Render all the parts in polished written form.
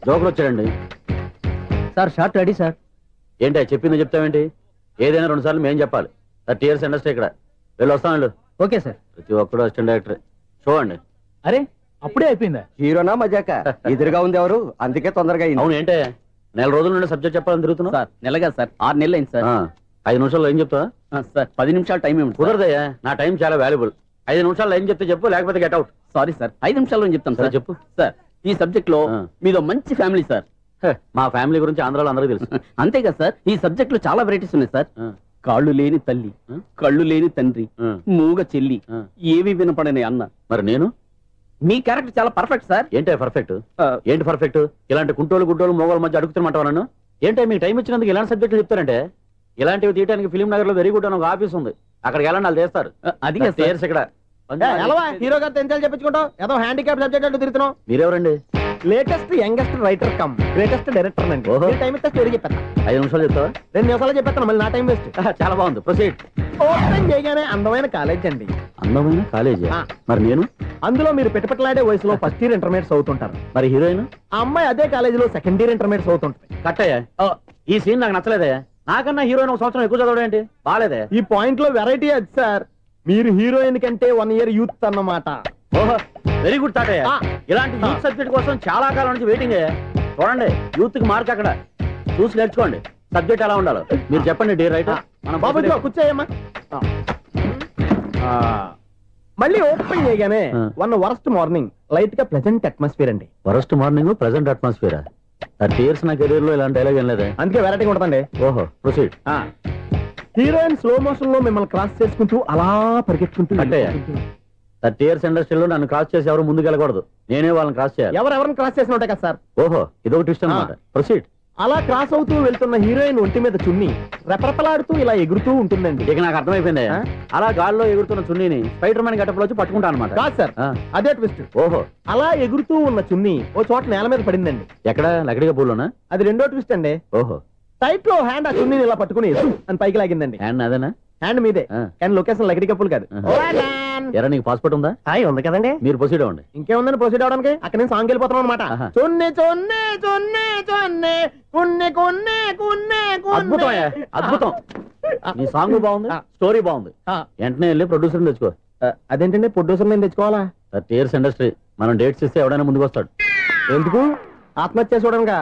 జోకులు వచ్చాడండి. Sir short ready sir. ఏంటి చెప్పింది చెప్తావేంటి? ఏదైనా 2 సార్లు మేము చెప్పాలి. 30 years ఇండస్ట్రీ ఇక్కడ. వెళ్ళి వస్తాను వెళ్ళు. Okay sir. ప్రతి ఒక్కడు అసిస్టెంట్ డైరెక్టర్. చూడండి. అరే అప్పుడే అయిపోయిందా? హీరోనా మజాక? ఎదురుగా ఉంది ఎవరు, అందుకే తొందరగా అయింది. అవును ఏంటే నెల రోజుల నుండి సబ్జెక్ట్ చెప్పాలని తిరుగుతున్నావు? సార్ నెలగా సార్ 6 నెలలు అయింది సార్. 5 నిమిషాల్లో ఏం చెప్తావా? సార్ 10 నిమిషాలు టైం ఏమి కుదరదయ్యా, నా టైం చాలా వాల్యుబుల్. 5 నిమిషాల్లో ఏం చెప్తే చెప్పు, లేకపోతే గెట్ అవుట్. సారీ సార్ 5 నిమిషాల్లో చెప్తాను సార్. చెప్పు సార్. ఈ సబ్జెక్ట్ లో మీదో మంచి ఫ్యామిలీ సార్. మా ఫ్యామిలీ గురించి ఆంధ్రాలో అందరికీ తెలుసు. అంతే కదా సార్, ఈ సబ్జెక్ట్ లో చాలా వెరైటీస్ ఉన్నాయి సార్. కాళ్ళు లేని తల్లి, కళ్ళు లేని తండ్రి, మూగ చెల్లి, ఏవి వినపడని అన్న. మరి నేను? మీ క్యారెక్టర్ చాలా పర్ఫెక్ట్ సార్. ఏంటే పర్ఫెక్ట్? ఏంటి పర్ఫెక్ట్? ఇలాంటి కుంటోలు గుడ్డోలు మోగోల మధ్య అడుగుతున్నమాట నన్ను. ఏంటంటే మీకు టైం ఇచ్చినందుకు ఇలాంటి సబ్జెక్టులు చెప్తారంటే, ఇలాంటివి తీయడానికి ఫిలిం నగర్ లో వెరీ గుడ్ అని ఒక ఆఫీస్ ఉంది, అక్కడికి వెళ్ళండి వాళ్ళు చేస్తారు. అది ఇక్కడ హీరో గారితో ఎంత చెప్పించుకుంటావు? ఏదో హ్యాండిక్యాప్ సబ్జెక్ట్ అంటూ తిరుగుతున్నావు. మీరెవరండి? Latest youngest writer come greatest director అండి. టైం ఇస్తే స్టోరీ చెప్పేస్తా. 5 నిమిషాలు చెప్తావా? 2 నిమిషాలు చెప్పేస్తాను, మళ్ళీ నా టైం వేస్ట్. చాలా బాగుంది, ప్రొసీడ్. ఓపెన్ చేయగానే అందమైన కాలేజ్ అండి. అందమైన కాలేజీ? మరి నేను? అందులో మీరు పెట్టుపట్లాడే వయసులో ఫస్ట్ ఇయర్ ఇంటర్మీడియట్స్ అవుతుంటారు. మరి హీరోయిన్? ఆ అమ్మాయి అదే కాలేజీలో సెకండ్ ఇయర్ ఇంటర్మీడియట్స్ అవుతుంటారు. కట్టయ్యా, ఈ సీన్ నాకు నచ్చలేదే. నాకన్నా హీరోయిన్ 1 సంవత్సరం ఎక్కువ చదవడం ఏంటి? బాలేదే. ఈ పాయింట్ లో వెరైటీ అది సార్. మీరు హీరోయిన్ కంటే 1 year యూత్ అన్నమాట. ఓహో, వెరీ గుడ్ తాటయ్య. ఇలాంటి యూత్ సబ్జెక్ట్ కోసం చాలా కాలం నుంచి వెయిటింగ్. చూడండి, యూత్ కి మార్క్ అక్కడ చూసి నేర్చుకోండి. సబ్జెక్ట్ ఎలా ఉండాలో మీరు చెప్పండి డియర్ రైటర్. మన బాబు కూర్చోయమ్మా. మళ్ళీ ఓపెన్ చేయగానే వన్ వరస్ట్ మార్నింగ్, లైట్ గా ప్లెజెంట్ అట్మాస్ఫియర్ అండి. Worst morning, pleasant atmosphere. 30 years నా కెరీర్ లో ఇలాంటి డైలాగ్ ఏం లేదే. అందుకే వెరైటీ ఉంటుందండి. ఓహో, ప్రొసీడ్. హీరోయిన్ స్లో మోషన్ లో మిమ్మల్ని క్రాస్ చేసుకుంటూ అలా పరిగెట్టుకుంటూ. అంటే 30 years ఇండస్ట్రీలో నన్ను క్రాస్ చేసి ఎవరు ముందుకు వెళ్ళకూడదు, నేనే వాళ్ళని క్రాస్ చేయాలి. ఎవరెవరిని క్రాస్ చేసిన ఉంటాయి కదా సార్. ఓహో, ఇదొక ట్విస్ట్ అన్నమాట. ప్రొసీడ్. అలా క్రాస్ అవుతూ వెళ్తున్న హీరోయిన్ ఒంటి మీద చున్ని రెపరెపలాడుతూ ఇలా ఎగురుతూ ఉంటుందండి. ఇక నాకు అర్థమైపోయింది. అలా గాల్లో ఎగురుతున్న చున్నీని స్పైడర్ మ్యాన్ గెటప్ లో వచ్చి పట్టుకుంటా అనమాట. కాదు సార్, అదే ట్విస్ట్. ఓహో, అలా ఎగురుతూ ఉన్న చున్ని ఓ చోట నేల మీద పడిందండి. ఎక్కడ? లకడిగా పూలోనా? అది రెండో ట్విస్ట్ అండి. ఓహో, టైట్ లో హ్యాండ్ ఆ చున్నీని ఇలా పట్టుకుని అని పైకి లాగిందండి. హ్యాండ్ అదేనా? హ్యాండ్ మీదే, కానీ లొకేషన్ లకడి కప్పులు కాదు. ఎరా, నీకు పాస్పోర్ట్ ఉందా? ఉంది కదండి. మీరు ప్రొసీడ్ అవ్వండి. ఇంకేముందని ప్రొసీడ్ అవడానికి? అక్కడ నేను సాంగ్ వెళ్ళిపోతాం అనమాట. చున్నే చున్నే చున్నే చున్నే కున్నే కున్నే కున్నే. అద్భుతం, అద్భుతం. నీ సాంగ్ బాగుంది, స్టోరీ బాగుంది. వెంటనే వెళ్ళి ప్రొడ్యూసర్ తెచ్చుకో. అదేంటండి ప్రొడ్యూసర్ నేను తెచ్చుకోవాలా? 30 years ఇండస్ట్రీ, మనం డేట్స్ ఇస్తే ఎవడైనా ముందుకు వస్తాడు. ఎందుకు? ఆత్మహత్య చూడనుగా.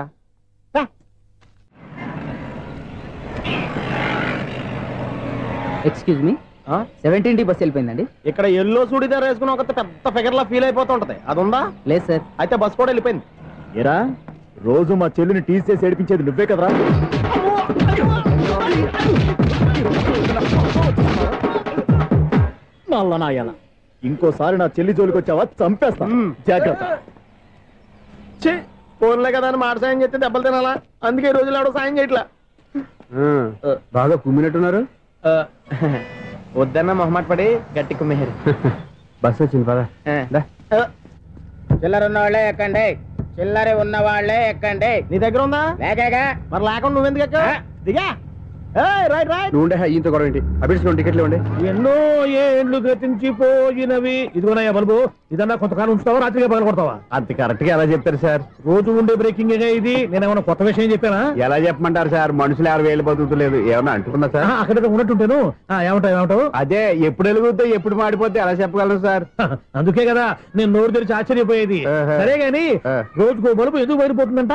Excuse me, 17D bus వెళ్ళిపోయిందండి. ఇక్కడ ఎల్లో చూడిదార్ వేసుకుని ఒక పెద్ద ఫిగర్ లా ఫీల్ అయిపోతూ ఉంటది, అది ఉందా? లేదు సార్. అయితే బస్ కూడా వెళ్ళిపోయింది. ఏరా, రోజు మా చెల్లిని టీస్ చేసి ఏడిపించేది నువ్వే కదరా? నల్ల నాయన, ఇంకోసారి నా చెల్లి జోలికి వచ్చావా చంపేస్తా, జాగ్రత్త. ఫోన్లే కదా అని మాట సాయం చేస్తే దెబ్బలు తినాలా? అందుకే ఈ రోజులు ఎవడో సాయం చేయట్లా. బాగా కుమ్మినట్టున్నారు. వద్దన్న మొహమాట పడి గట్టి కుమ్మేరు. బస్ వచ్చింది పదా. చిల్లర ఉన్న వాళ్ళే ఎక్కండి, చిల్లర ఉన్న వాళ్ళే ఎక్కండి. నీ దగ్గర ఉందా? లేకగా. మరి లేకుండా నువ్వెందుకు ఎక్క? దిగా. Right right. నువ్వు ఈయంతో గొడవ ఏంటి? అభిడ్స్ టికెట్లు ఇవ్వండి. ఎన్నో ఏండ్లు గతించిపోయినవి. ఇదిగోనయ్యా బల్బు, ఇదన్నా కొంతకాలం ఉంచుతావా, రాత్రిగా పగల కొడతావా? అంత కరెక్ట్ గా ఎలా చెప్తారు సార్? రోజు ఉండే బ్రేకింగ్ ఇది. నేనేమన్నా కొత్త విషయం చెప్పానా? ఎలా చెప్పమంటారు సార్? మనుషులు ఎవరు వేలు బతుకుతలేదు, ఏమన్నా అంటున్నా సార్? అక్కడ ఉన్నట్టుంటాను. ఏమంటావు? అదే, ఎప్పుడు వెలుగుతో ఎప్పుడు మాడిపోతే ఎలా చెప్పగలను సార్? అందుకే కదా నేను నోరు తెరిచి ఆశ్చర్యపోయేది. సరే గాని రోజుకో బల్బు ఎందుకు బయటపోతుందంట?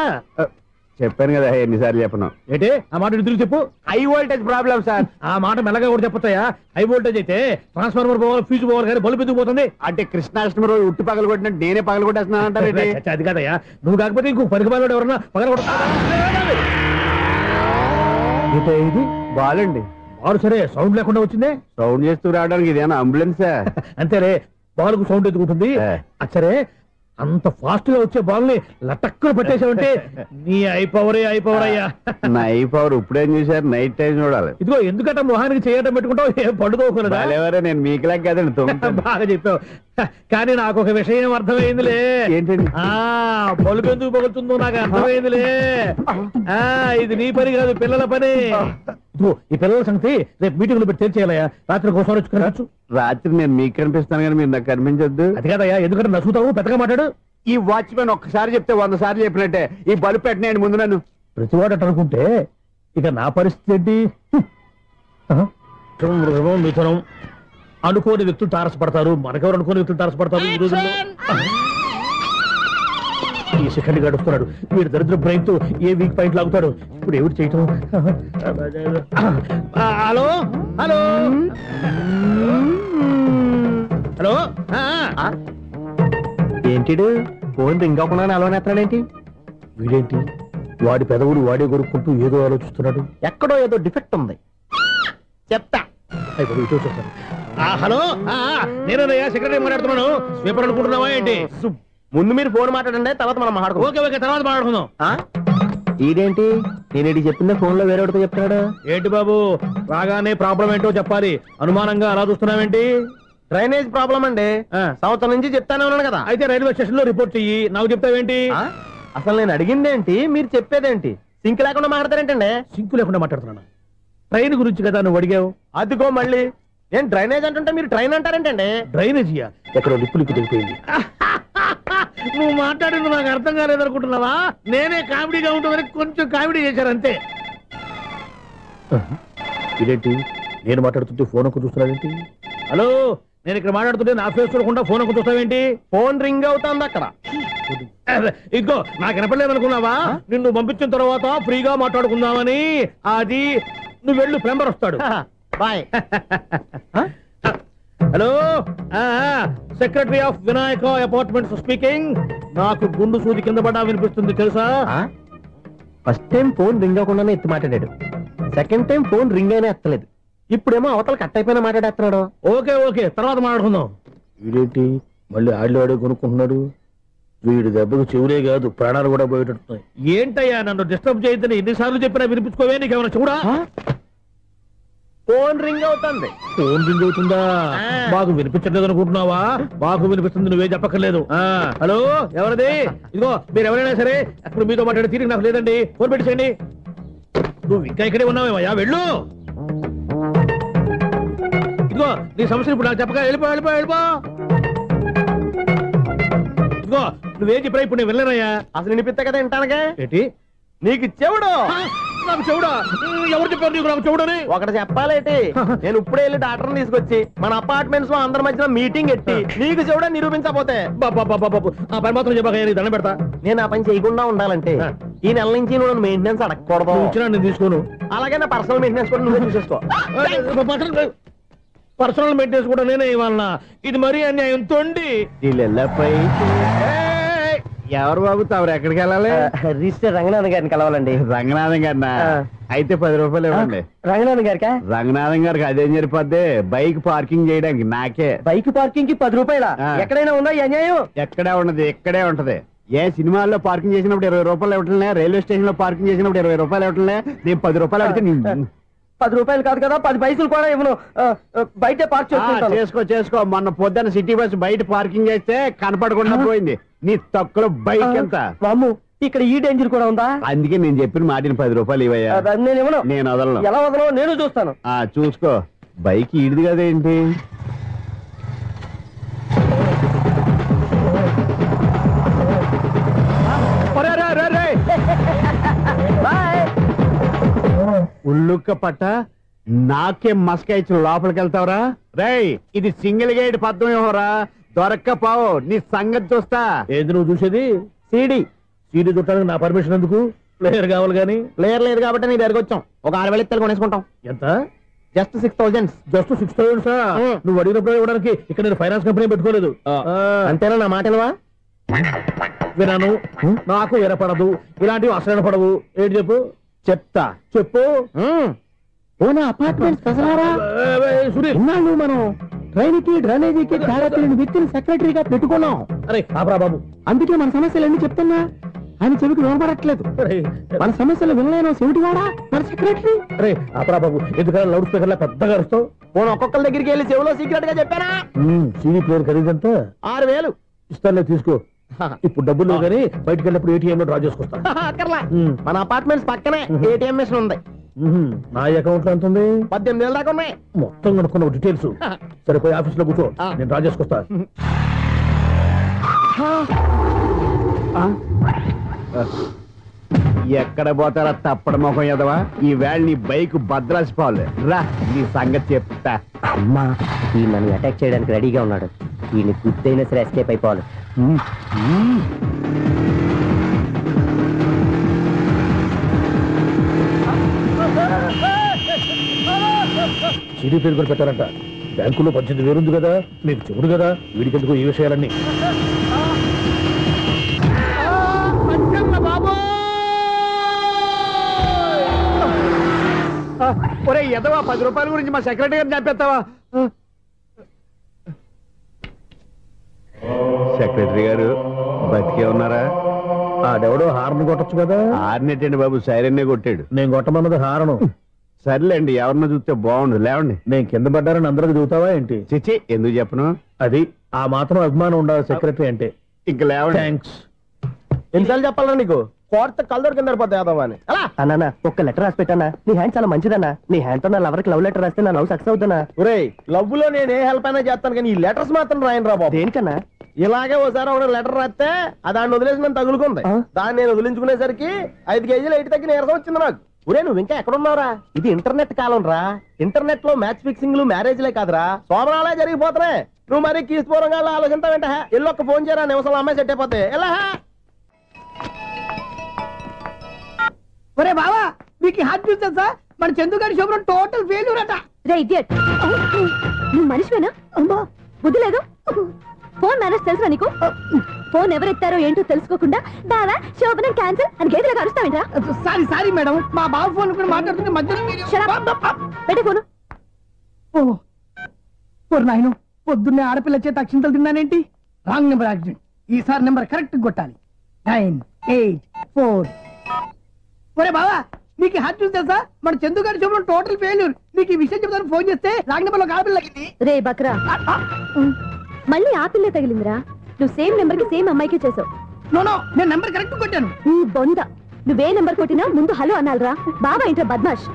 చెప్పాను కదా ఎన్నిసార్లు చెప్పను. ఏంటే ఆ మాట తిరిగి చెప్పు. High voltage problem sir. ఆ మాట మెల్లగా కూడా చెప్పొచ్చాయా? హై వోల్టేజ్ అయితే ట్రాన్స్ఫార్మర్ పోవాలి, ఫ్యూజ్ పోవాలి, కానీ బల్బు ఎందుకు పోతుంది? అంటే కృష్ణాష్టమి రోజు ఉట్టి పగలు కొట్టినట్టు నేనే పగలు కొట్టేస్తున్నాను అంటారు. అది కాదయ్యా, నువ్వు కాకపోతే ఇంకో పరిగణలో ఎవరన్నా పగల కొట్ట. ఇది బాలండి. బాలు సరే, సౌండ్ లేకుండా వచ్చిందే. సౌండ్ చేస్తూ రావడానికి ఇదేనా అంబులెన్సా? అంతేలే, బాలుకు సౌండ్ ఎందుకుంటుంది? సరే, అంత ఫాస్ట్ గా వచ్చే బాల్ ని లటక్కున పట్టేసావంటే నీ ఐ పవర్ అయ్యా. నా ఐ పవర్ ఇప్పుడేం చూసారు? నైట్ టైం చూడాలి. ఇదిగో ఎందుకంటే మొహానికి చేయటం పెట్టుకుంటావు, ఏం పండుకోకూడదా? నేను మీకులా కదండి. బాగా చెప్పావు, కానీ నాకు ఒక విషయం అర్థమైందిలే. ఏంటండి? బల్బు ఎందుకు పగులుతుందో నాకు అర్థమైందిలే. ఇది నీ పని కాదు, పిల్లల పని. ఈ పిల్లల సంగతి రేపు మీటింగ్ లో పెట్టి తెలిసేయాలయ్యా. రాత్రి కోసం వచ్చి రాత్రి నేను మీకు కనిపిస్తాను కానీ మీరు నాకు కనిపించొద్దు. అది కాదయ్యా, ఎందుకంటే నచ్చుతావు, పెద్దగా మాట్లాడు. ఈ వాచ్మెన్ ఒక్కసారి చెప్తే 100 సార్లు చెప్పినట్టే. ఈ బల్బు పెట్టినాయండి ముందు నన్ను. ప్రతివాడట అనుకుంటే ఇక నా పరిస్థితి ఏంటి? మిథునం అనుకోని వ్యక్తులు తారసపడతారు. మనకెవరు అనుకోని వ్యక్తులు తారసపడతారు ఈ రోజుల్లో? ఈ సెకండ్ గడుస్తున్నాడు. వీడు దరిద్ర బ్రెయిన్ తో ఏ వీక్ పాయింట్ లాగుతాడు. ఇప్పుడు ఏమిటి చేయటం? Hello hello hello. ఏంటిడు ఫోన్ రింగ్ అవ్వకుండా అలవనేస్తాడేంటి? వీడేంటి వాడి పెదవులు వాడే కొరుక్కుంటూ ఏదో ఆలోచిస్తున్నాడు. ఎక్కడో ఏదో డిఫెక్ట్ ఉంది. చెప్తా. ఇటో చెప్తాను. హలో నేనయ్యా సెక్రటరీ మాట్లాడుతున్నాను. స్వీపర్ అనుకుంటున్నావా ఏంటి? ముందు మీరు ఫోన్ మాట్లాడండి, తర్వాత మనం మాట్లాడుకుందాం. ఓకే ఓకే, తర్వాత మాట్లాడుకుందాం. ఇదేంటి నేను చెప్పిందే ఫోన్ లో వేరే వాడితో చెప్తాడు ఏంటి బాబు? రాగానే ప్రాబ్లం ఏంటో చెప్పాలి. అనుమానంగా అలా చూస్తున్నావేంటి? డ్రైనేజ్ ప్రాబ్లం అండి. సంవత్సరం నుంచి చెప్తానే ఉన్నాను కదా. అయితే రైల్వే స్టేషన్ లో రిపోర్ట్ చెయ్యి. నాకు చెప్తావేంటి? అసలు నేను అడిగిందేంటి, మీరు చెప్పేదేంటి? సింక్ లేకుండా మాట్లాడతారేంటండి? సింకు లేకుండా మాట్లాడుతున్నాను. ట్రైన్ గురించి కదా నువ్వు అడిగావు. అదిగో మళ్ళీ నేను డ్రైనేజ్ అంటుంటే మీరు ట్రైన్ అంటారేంటండి? డ్రైనేజీయా? ఎక్కడో లిప్పు దిగిపోయింది. నువ్వు మాట్లాడింది నాకు అర్థం కాలేదనుకుంటున్నావా? నేనే కామెడీగా ఉంటుందని కొంచెం కామెడీ చేశారు అంతే. ఇదేంటి నేను మాట్లాడుతుంటే ఫోన్ ఒక్క చూస్తున్నావేంటి? హలో, నేను ఇక్కడ మాట్లాడుతుంటే నా ఫేస్ చూడకుండా ఫోన్ ఒక్క చూస్తావేంటి? ఫోన్ రింగ్ అవుతుంది అక్కడ. ఇదిగో నాకు వినపడలేదు అనుకున్నావా? నిన్ను పంపించిన తర్వాత ఫ్రీగా మాట్లాడుకుందామని. అది నువ్వు వెళ్ళు, ప్లంబర్ వస్తాడు. Bye. Hello, secretary of Vinayaka apartments speaking. నాకు గుండు సూది కింద పడ్డా వినిపిస్తుంది తెలుసా? ఫస్ట్ టైం ఫోన్ రింగ్ అవ్వకుండానే ఎత్తి మాట్లాడాడు. సెకండ్ టైం ఫోన్ రింగ్ అయినా ఎత్తలేదు. ఇప్పుడేమో అవతల కట్ అయిపోయినా మాట్లాడేస్తున్నాడు. ఓకే ఓకే, తర్వాత మాట్లాడుకుందాం. వీడేంటి మళ్ళీ ఆడిలో కొనుక్కుంటున్నాడు? వీడి దెబ్బకు చెవులే కాదు ప్రాణాలు కూడా పోయేటట్టున్నాయి. ఏంటయ్యా నన్ను డిస్టర్బ్ చేయొద్దని ఎన్నిసార్లు చెప్పినా వినిపించుకోవే? నీకేమైనా చూడా? ఫోన్ రింగ్ అవుతుంది. ఫోన్ రింగ్ అవుతుందా? మాకు వినిపించట్లేదు అనుకుంటున్నావా? మాకు వినిపిస్తుంది, నువ్వే చెప్పక్కర్లేదు. హలో, ఎవరిది? ఇదిగో మీరు ఎవరైనా సరే అప్పుడు మీతో మాట్లాడే తీరిక నాకు లేదండి. ఫోన్ పెట్టేసేయండి. నువ్వు ఇంకా ఇక్కడే ఉన్నావేమయ్యా, వెళ్ళు. ఇదిగో నీ సమస్యలు ఇప్పుడు నాకు చెప్పక వెళ్ళిపో వెళ్ళిపో వెళ్ళిపో. ఇదిగో నువ్వేం చెప్పరా ఇప్పుడు నేను వెళ్ళానయ్యా. అసలు వినిపిస్తా కదా వింటానుగా. ఏంటి నీకు చెవుడు? నాకు చెవుడా? ఎవరు చెప్పారు నీకు నాకు చెవుడని? ఒకటి చెప్పాలేటి. నేను ఇప్పుడే వెళ్ళి డాక్టర్ని తీసుకొచ్చి మన అపార్ట్మెంట్స్ లో అందరి మధ్యన మీటింగ్ ఎట్టి నీకు చెవుడా నిరూపించకపోతే బాబు ఆ పని మాత్రం చెప్పక దండం పెడతా. నేను ఆ పని చేయకుండా ఉండాలంటే ఈ నెల నుంచి నువ్వు మెయింటెనెన్స్ అడగకూడదు. ఇచ్చినా నేను తీసుకోను. అలాగే నా పర్సనల్ మెయింటెనెన్స్ కూడా నువ్వే చూసేసుకో. పర్సనల్ మెయింటెనెన్స్ కూడా నేనే ఇవ్వాలన్నా? ఇది మరీ అన్యాయం తొండి. ఎవరు బాబు తమరు ఎక్కడికి వెళ్ళాలి? రిజిస్టర్ రంగనాథన్ గారిని కలవాలండి. రంగనాథం గారినా? అయితే 10 రూపాయలు ఇవ్వండి. రంగనాథన్ గారికా? రంగనాథం గారికి అదేం సరిపోద్ది? బైక్ పార్కింగ్ చేయడానికి నాకే. బైక్ పార్కింగ్ కి 10 రూపాయల? ఎక్కడైనా ఉందా ఈ అన్యాయం? ఎక్కడే ఉన్నది, ఇక్కడే ఉంటది. ఏ సినిమాల్లో పార్కింగ్ చేసినప్పుడు 20 రూపాయలు ఇవ్వట్లే, రైల్వే స్టేషన్ లో పార్కింగ్ చేసినప్పుడు 20 రూపాయలు ఇవ్వట్లే. నేను 10 రూపాయలు అడిగితే 10 రూపాయలు కాదు కదా, 10 పైసలు కూడా ఇవ్వను. బయట పార్క్ చేసుకో. మొన్న పొద్దున్న సిటీ బస్ బయట పార్కింగ్ చేస్తే కనపడకుండా పోయింది. నీ తక్కువ బైక్ ఎంత? వామ్ము, ఇక్కడ ఈ డేంజర్ కూడా ఉందా? అందుకే నేను చెప్పిన మాటిని 10 రూపాయలు ఇవ్వయ్యా. నేను ఇవ్వను. నేను వదలను. ఎలా వదలను? నేను చూస్తాను. చూసుకో. బైక్ ఈడిది కదేంటి? ఉల్లుక్క పట్ట నాకే మస్క ఇచ్చి లోపలికి వెళ్తావరా? రేయ్, ఇది సింగిల్ గేట్ పద్మం ఇవ్వరా? దొరక్కపోవు, నీ సంగతి చూస్తా. ఏది నువ్వు చూసేది? సీడీ చుట్టానికి నా పర్మిషన్ ఎందుకు? ప్లేయర్ కావాలి కానీ. ప్లేయర్ లేదు కాబట్టి నీ దగ్గరకు వచ్చాం. ఒక 6,000 ఇత్తలు కొనేసుకుంటాం. ఎంత? జస్ట్ 6,000. Just 6,000 sir? నువ్వు అడిగినప్పుడు ఇవ్వడానికి ఇక్కడ నేను ఫైనాన్స్ కంపెనీ పెట్టుకోలేదు. అంతేనా? నా మాటలువా? వినను, నాకు వినపడదు, ఇలాంటివి అసలు పడవు. ఏంటి చెప్పు? చెప్తా. చెప్పు. అపార్ట్మెంట్ మనం ట్రైన్ కి డ్రైనేజీకి తేడా తెలియని వ్యక్తిని సెక్రటరీగా పెట్టుకున్నాం. అరే ఆపరా బాబు, అందుకే మన సమస్యలు ఎన్ని చెప్తున్నా ఆయన చెవికి వినపడట్లేదు. మన సమస్యలు వినలేను చెవిటివాడా మన సెక్రటరీ. అరే ఆపరా బాబు, ఎందుకన్నా లౌడ్ స్పీకర్ లా పెద్దగా అరుస్తావు? ఫోన్ ఒక్కొక్కరి దగ్గరికి వెళ్ళి చెవిలో సీక్రెట్ గా చెప్పానా? CD player ఖరీదంతా 6,000. ఇస్తానులే, తీసుకో. ఇప్పుడు డబ్బులు కానీ బయటకు వెళ్ళినప్పుడు ఏటీఎం లో డ్రా చేసుకొస్తా. మన అపార్ట్మెంట్స్ పక్కనే ఏటీఎం మిషన్ ఉంది. నా అకౌంట్ లో ఎంత ఉంది? 18,000 దాకా ఉన్నాయి. మొత్తం కనుక్కున్న డీటెయిల్స్. సరిపోయి ఆఫీస్ లో కూర్చో, నేను డ్రా చేసుకొస్తా. ఎక్కడ పోతారా తప్పడ మొఖం ఎదవా? ఈ వేళ నీ బైక్ భద్రాసిపోవాలి. రా నీ సంగతి చెప్తా. అమ్మా ఈ నన్ను అటాక్ చేయడానికి రెడీగా ఉన్నాడు. ఈయన గుర్తైనా సరే ఎస్కేప్ అయిపోవాలి. సిడీ పేరు కూడా పెట్టారంట. బ్యాంకులో 18,000 ఉంది కదా, మీకు చెవుడు కదా, వీడికెందుకు ఈ విషయాలన్నీ? ఒరే ఎదవా, 10 రూపాయల గురించి మా సెక్రటరీ గారిని చంపేస్తావా? సెక్రటరీ గారు బతికే ఉన్నారా? ఆడెవడో హార్న్ కొట్టచ్చు కదా. హార్నెట్టండి బాబు, సైరన్నే కొట్టాడు. నేను కొట్టమన్నది హారను. సర్లేండి, ఎవరన్నా చూస్తే బాగుండు. లేవండి. నేను కింద పడ్డారని అందరికి చూతావా ఏంటి? చిచ్చి, ఎందుకు చెప్పను? అది ఆ మాత్రం అభిమానం ఉండాలి సెక్రటరీ అంటే. ఇంక లేవండి. థ్యాంక్స్. ఎన్నిసార్లు చెప్పాలా నీకు? కోర్త కలదోడు కింద పడిపోతాయి అని. అన్నా ఒక్క లెటర్ రాసి పెట్టానా? నీ హ్యాండ్ చాలా మంచిదన్నా. నీ హ్యాండ్ తో నా లవర్కి లవ్ లెటర్ రాస్తే నా లవ్ సక్సెస్ అవుతానా? ఒరేయ్, లవ్ లో నేను ఏ హెల్ప్ అయినా చేస్తాను, కానీ ఈ లెటర్స్ మాత్రం రాయను రా బాబు. దేనికన్నా? ఇలాగే ఒకసారి ఒక లెటర్ రాస్తే దాన్ని వదిలేసి నన్ను తగులుకుంది. దాన్ని నేను వదిలించుకునేసరికి 5 కేజీలు ఎయిట్ తగ్గి నీరసం వచ్చింది నాకు. ఒరే నువ్వు ఇంకా ఎక్కడున్నావురా? ఇది ఇంటర్నెట్ కాలం రా. ఇంటర్నెట్ లో మ్యాచ్ ఫిక్సింగ్లు మ్యారేజ్లే కాదురా, సోమరాలే జరిగిపోతున్నాయి. నువ్వు మరి కీస్పూరంగా ఆలోచించావంటే ఎల్లు ఒక్క ఫోన్ చేయరా, నిమిషంలో అమ్మాయి సెట్ అయిపోతే ఎలా? ఒరే బావా, మీకు హార్ట్ చూసా? మన చందుగారి శుభ్రం టోటల్ ఫెయిల్యూర్ అట. నువ్వు మనిషివేనా? అమ్మా బుద్ధి లేదు. ఫోన్ మేనేజ్ తెలుసా నీకు? ఫోన్ ఎవరెత్తారో ఏంటో తెలుసుకోకుండా బావా శోభనం క్యాన్సిల్ అని గేదెలకు అరుస్తావేంట్రా? సారీ మేడం, మా బావ ఫోన్ కూడా మాట్లాడుతుంటే మధ్యలో పెట్టే ఫోను. ఓ నాయను, పొద్దున్నే ఆడపిల్ల చేత అక్షింతలు తిన్నానేంటి? Wrong number accident. ఈసారి నెంబర్ కరెక్ట్ కొట్టాలి. 984. ఒరే బావా, నీకు హార్ట్ చూసి తెలుసా? మన చందు గారి శుభ్రం టోటల్ ఫెయిల్యూర్. నీకు ఈ విషయం చెప్తాను ఫోన్ చేస్తే రాంగ్ నెంబర్ లో ఆడపిల్ల తగ్గింది. రే బక్రా, మళ్ళీ ఆ పిల్లే తగిలిందిరా. నువ్వు సేమ్ నెంబర్ కి సేమ్ అమ్మాయికి చేసావు. నో, నేను నెంబర్ కరెక్ట్ కొట్టాను. నీ బొంద, నువ్వే నెంబర్ కొట్టినా ముందు హలో అనాలరా. బావా ఏంట్రా బద్మాష్?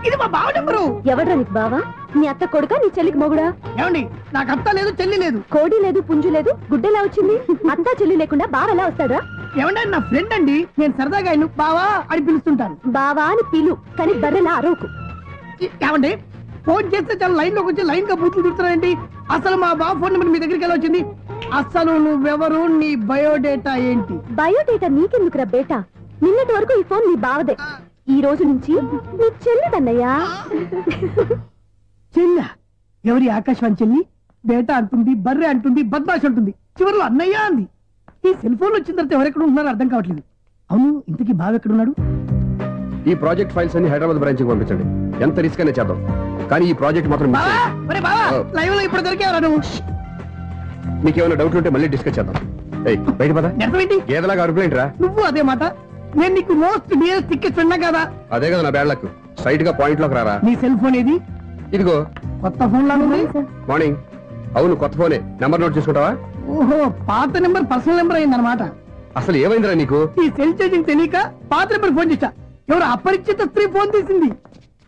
ఇది మా బావ నెంబరు. ఎవడ్రా నీకు బావా? నీ అత్త కొడుక, నీ చెల్లికి మొగుడా? ఏమండి, నాకు అత్త లేదు, చెల్లి లేదు. కోడి లేదు, పుంజు లేదు, గుడ్డెలా వచ్చింది? అత్త చెల్లి లేకుండా బావ ఎలా వస్తాడా? ఏమంటే నా ఫ్రెండ్ అండి, నేను సరదాగా ఆయన బావా అని పిలుస్తుంటాను. బావా అని పిలు, కానీ బర్రెలా అరవకు. ఏమండి, ఫోన్ చేస్తే చాలా లైన్ లోకి వచ్చి లైన్ గా బూతులు తిడుతున్నారండి. అసలు మా బావ ఫోన్ నెంబర్ మీ దగ్గరికి ఎలా వచ్చింది? అసలు నువ్వెవరు, నీ బయోడేటా ఏంటి? బయోడేటా నీకెందుకురా బేటా? నిన్నటి వరకు ఈ ఫోన్ నీ బావదే, ఈ రోజు నుంచి నీ చెల్లిదన్నయ్యా. చెల్ల ఎవరి? ఆకాశవాణి చెల్లి. బేటా అంటుంది, బర్రె అంటుంది, బద్మాష్ అంటుంది, చివరిలో అన్నయ్య అంది. ఈ సెల్ ఫోన్ వచ్చిన తర్వాత ఎవరెక్కడ ఉంటున్నారో అర్థం కావట్లేదు. అవును, ఇంతకీ బావ ఎక్కడున్నాడు? ఈ ప్రాజెక్ట్ ఫైల్స్ అన్ని హైదరాబాద్ బ్రాంచ్ కి పంపించండి. ఎంత రిస్క్ అయినా చేద్దాం, కానీ ఈ ప్రాజెక్ట్ మాత్రం లైవ్ లో ఇప్పుడు దొరికేవరా నువ్వు? మీకేమైనా డౌట్ ఉంటే మళ్ళీ డిస్కస్ చేద్దాం. బయట పద. ఏదలాగా అరుపులేంట్రా? నువ్వు అదే మాట. నేను నీకు మోస్ట్ నియరెస్ట్ టికెట్ విన్నా కదా. అదే కదా నా బ్యాడ్ లక్. స్ట్రైట్ గా పాయింట్ లోకి రారా. నీ సెల్ ఫోన్ ఏది? ఇదిగో. కొత్త ఫోన్ లాగా ఉంది. మార్నింగ్. అవును, కొత్త ఫోనే. నెంబర్ నోట్ చేసుకుంటావా? ఓహో, పాత నెంబర్ పర్సనల్ నెంబర్ అయిందన్నమాట. అసలు ఏమైందిరా నీకు? ఈ సెల్ చేసింగ్ తెలియక పాత నెంబర్ ఫోన్ చేశా. ఎవరు అపరిచిత స్త్రీ ఫోన్ తీసింది.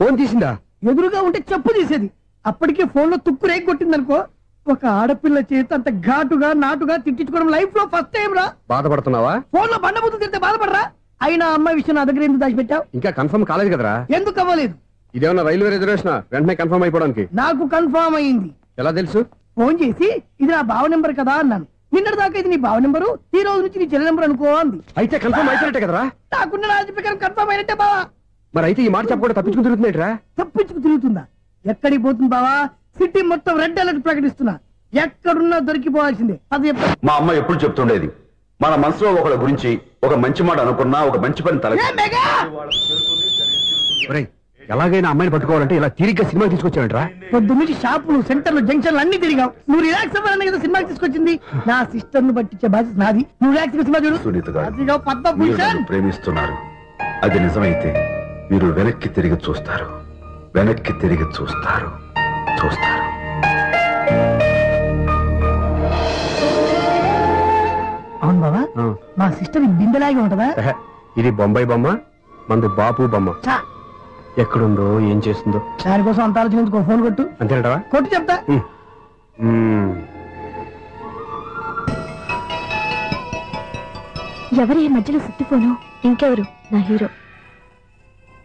ఫోన్ తీసిందా? ఎదురుగా ఉంటే చెప్పు తీసేది. అప్పటికే ఫోన్ లో తుక్కు రేగి కొట్టిందనుకో. ఒక ఆడపిల్ల చేత అంత ఘాటుగా నాటుగా తిట్టించుకోవడం లైఫ్ లో ఫస్ట్ టైం రా. బాధపడుతున్నావా? ఫోన్ లో బండబుద్ధి తిడితే బాధపడరా? అయినా అమ్మాయి విషయం నా దగ్గర ఎందుకు దాచిపెట్టావు? ఇంకా కన్ఫర్మ్ కాలేదు కదరా. ఎందుకు అవ్వలేదు? ఇదేమన్నా రైల్వే రిజర్వేషన్? వెంటనే కన్ఫర్మ్ అయిపోవడానికి. నాకు కన్ఫర్మ్ అయింది. ఎలా తెలుసు? ఫోన్ చేసి ఇది నా బావ నెంబర్ కదా అన్నాను. నిన్నటి దాకా ఇది నీ బావ నెంబరు, ఈ రోజు నుంచి నీ చెల్లి నెంబర్ అనుకో అంది. అయితే కన్ఫర్మ్ అయిపోయినట్టే కదరా? నాకున్న రాజు ప్రకారం కన్ఫర్మ్ అయినట్టే బావా. మరి అయితే ఈ మాట చెప్పకుండా తప్పించుకు తిరుగుతున్నట్రా? తప్పించుకు తిరుగుతుందా? ఎక్కడికి పోతుంది బావా? సిటీ మొత్తం రెడ్ అలర్ట్ ప్రకటిస్తున్నా. ఎక్కడున్నా దొరికిపోవాల్సిందే. అది మా అమ్మ ఎప్పుడు చెప్తుండేది, మన మనసులో ఒకళ్ళ గురించి ఒక మంచి మాట అనుకున్నా ఒక మంచి పని తల. ఎలాగైనా అమ్మాయిని పట్టుకోవాలంటే ఇలా తిరిగ్గా సినిమా తీసుకొచ్చావంట్రా? పొద్దు నుంచి షాపులు, సెంటర్లు, జంక్షన్లు అన్ని తిరిగావు. నువ్వు రిలాక్స్ అవ్వాలనే కదా సినిమాకి తీసుకొచ్చింది. నా సిస్టర్ ను పట్టించే బాధ్యత నాది. నువ్వు రిలాక్స్ సినిమా చూడు. సునీత గారు ప్రేమిస్తున్నారు. అది నిజమైతే మీరు వెనక్కి తిరిగి చూస్తారు, వెనక్కి తిరిగి చూస్తారు, చూస్తారు. అవును బాబా, మా సిస్టర్ బిందెలాగే ఉంటదా? ఇది బొంబాయి బొమ్మ, మంది బాపు బొమ్మ. ఎక్కడుందో ఏం చేస్తుందో దానికోసం అంత ఆలోచించుకో. ఫోన్ కొట్టు. అంతేంటవా? కొట్టు చెప్తా. ఎవరి మధ్యలో సుత్తిపోను? ఇంకెవరు? నా హీరో.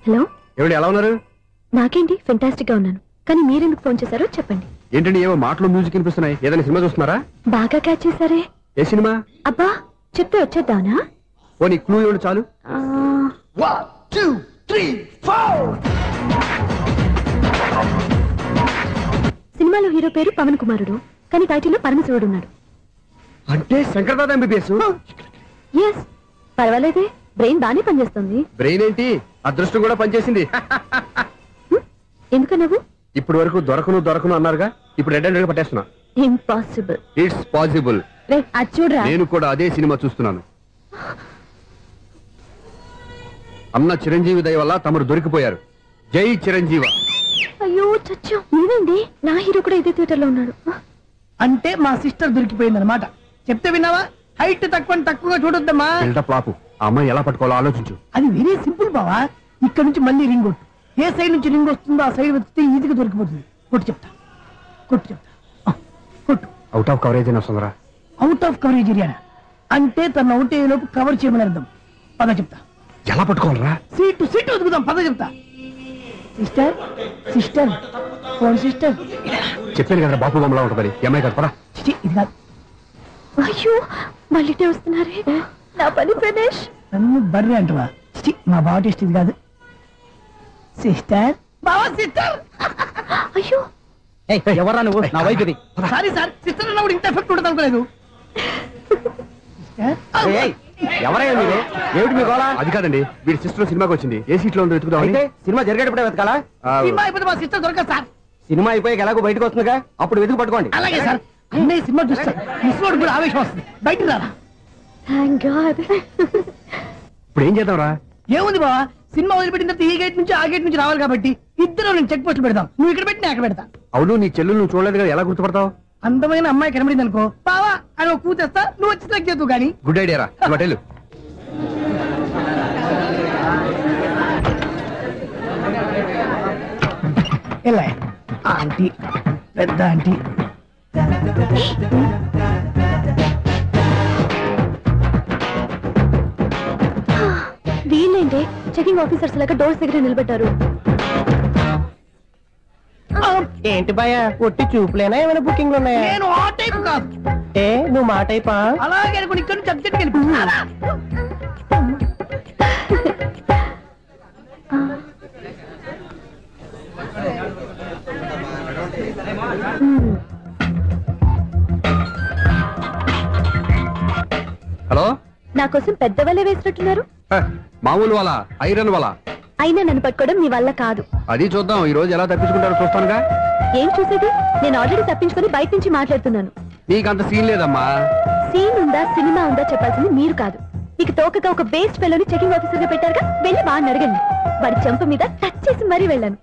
హలో, ఎవడు ఎలా ఉన్నారు? నాకేంటి ఫెంటాస్టిక్ గా ఉన్నాను, కానీ మీరెందుకు ఫోన్ చేశారో చెప్పండి. ఏంటండి ఏవో మాటలు మ్యూజిక్ వినిపిస్తున్నాయి, ఏదైనా సినిమా చూస్తున్నారా? బాగా క్యాచ్ చేశారే. ఏ సినిమా? అబ్బా చెప్తే వచ్చేద్దానా? పోనీ క్లూ ఇవ్వండి చాలు. 1 2 3 4 సినిమాలో హీరో పేరు పవన్ కుమారుడు, కానీ టైటిల్లో పరమశివుడు ఉన్నాడు. అంటే శంకర్దాద ఎంబీబీఎస్. ఎస్, పర్వాలేదే, బ్రెయిన్ బానే పనిచేస్తుంది. బ్రెయిన్ ఏంటి, అదృష్టం కూడా పనిచేసింది. ఎందుకు నువ్వు ఇప్పటి వరకు దొరకను అన్నారుగా, ఇప్పుడు రెడ్ హ్యాండెడ్ గా పట్టేస్తున్నా. ఇంపాసిబుల్. It's possible. అది చూడరా. నేను కూడా అదే సినిమా చూస్తున్నాను. అన్న చిరంజీవి దయ వల్ల తమరు దొరికిపోయారు. జై చిరంజీవ. అయ్యో చచ్చో, నువ్వేంటి? నా హీరో కూడా ఇదే థియేటర్ లో ఉన్నాడు. అంటే మా సిస్టర్ దొరికిపోయింది అనమాట. చెప్తే విన్నావా? హైట్ తక్కువగా చూడొద్దమ్మా. బిల్డప్ లాపు. ఆ అమ్మాయి ఎలా పట్టుకోవాలో ఆలోచించు. అది వెరీ సింపుల్ బావా. ఇక్కడ నుంచి మళ్ళీ రింగ్ కొట్టు. ఏ సైడ్ నుంచి రింగ్ వస్తుందో ఆ సైడ్ వెతికితే ఈజీగా దొరికిపోతుంది. కొట్టు చెప్తా. కొట్టు. అవుట్ ఆఫ్ కవరేజ్ అని వస్తుందిరా. అవుట్ ఆఫ్ కవరేజ్ ఏరియా అంటే తన అవుట్ అయ్యే లోపు కవర్ చేయమని అర్థం. పద చెప్తా. ఎలా పట్టుకోవాలరా? సీటు వెతుకుదాం, పద చెప్తా. Sister phone sister. చెప్పాను కదా బాపు బొమ్మలా ఉంటుంది. అమ్మాయి కదా, పరా. ఇది కాదు. అయ్యో మళ్ళీ వస్తున్నారే. నా పని ఫినిష్. నన్ను బర్రె అంటవా? మా బావ టేస్ట్ ఇది కాదు. సిస్టర్, బావా సిస్టర్. అయ్యో ఎవరా నువ్వు? నా వైపు ఇది. సారీ సార్, సిస్టర్ అన్నప్పుడు ఇంత ఎఫెక్ట్ ఉంటుంది అనుకోలేదు. ఎవరయ్యా మీరు? ఏమిటి మీ గోళ? అది కాదండి, వీడి సిస్టర్ సినిమాకి వచ్చింది. ఏ సీట్ లో ఉందో వెతుకుదాం. సినిమా జరిగేటప్పుడే వెతకాలా? సినిమా అయిపోతే మా సిస్టర్ దొరకదు సార్. సినిమా అయిపోయాక ఎలాగో బయటకు వస్తుందిగా, అప్పుడు వెతుకు పట్టుకోండి. అలాగే సార్. అన్నయ్య సినిమా చూస్తారు, మిస్వాడు కూడా ఆవేశం వస్తుంది. బయటికి రారా. Thank God. ఇప్పుడు ఏం చేద్దాంరా? ఏముంది బావా, సినిమా వదిలిపెట్టిన తర్వాత ఈ గేట్ నుంచి ఆ గేట్ నుంచి రావాలి కాబట్టి ఇద్దరు నేను చెక్ పోస్టులు పెడతాం. నువ్వు ఇక్కడ పెట్టి అక్కడ పెడతా. అవును, నీ చెల్లెలు నువ్వు చూడలేదు కదా, ఎలా గుర్తుపడతావు? అందమైన అమ్మాయి కనబడింది అనుకో, బావా అని ఒక కూతేస్తా, నువ్వు వచ్చి సెలెక్ట్ చేద్దు. కానీ గుడ్ ఐడియా రా. హోటల్ ఎలా ఆంటీ, పెద్ద ఆంటీ. వీళ్ళేంటే చెకింగ్ ఆఫీసర్స్ లాగా డోర్స్ దగ్గర నిలబెట్టారు. ఏంటి భయ, ఒట్టి చూపులేనా ఏమైనా బుకింగ్లు ఉన్నాయా? నేను ఆ టైప్ కాదు. ఏ నువ్వు మా టైపా? అలాగే అనుకుని ఇక్కడ నుంచి అర్జెంట్కి వెళ్ళిపోతున్నా. హలో, నా కోసం పెద్ద వలే వేసినట్టున్నారు. మామూలు వాళ్ళ ఐరన్ వాళ్ళ. అయినా నన్ను పట్టుకోవడం మీ వల్ల కాదు. అది చూద్దాం, ఈ రోజు ఎలా తప్పించుకుంటారో చూస్తానుగా. ఏం చూసేది? నేను ఆల్రెడీ తప్పించుకొని బయట నుంచి మాట్లాడుతున్నాను. నీకంత సీన్ లేదమ్మా. సీన్ ఉందా సినిమా ఉందా చెప్పాల్సింది మీరు కాదు. మీకు తోకగా ఒక బేస్ట్ ఫెలోని చెకింగ్ ఆఫీసర్ గా పెట్టారుగా, వెళ్ళి బాగా అడగండి. వాడి చెంప మీద టచ్ చేసి మరీ వెళ్ళాను.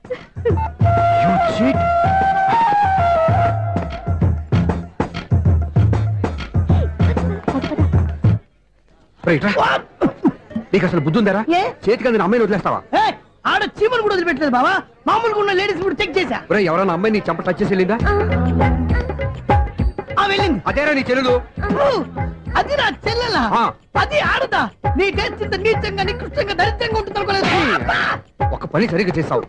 నీకు అసలు బుద్ధి ఉందారా? చేతికి అందిన అమ్మాయిని వదిలేస్తావా? ఆడ చీమలు కూడా వదిలిపెట్టలేదు బావా. మామూలుగా ఉన్న లేడీస్ కూడా చెక్ చేశా. ఎవరైనా అమ్మాయి నీ చెంప టచ్ చేసి వెళ్ళిందా? వెళ్ళింది. అదేరా నీ చెల్లెలు? అది నా చెల్లెలా? అది ఆడదా? నీ టేస్ట్ ఇంత నీచంగా నికృష్టంగా దరిద్రంగా ఉంటుంది అనుకోలేదు. ఒక పని సరిగ్గా చేసావు.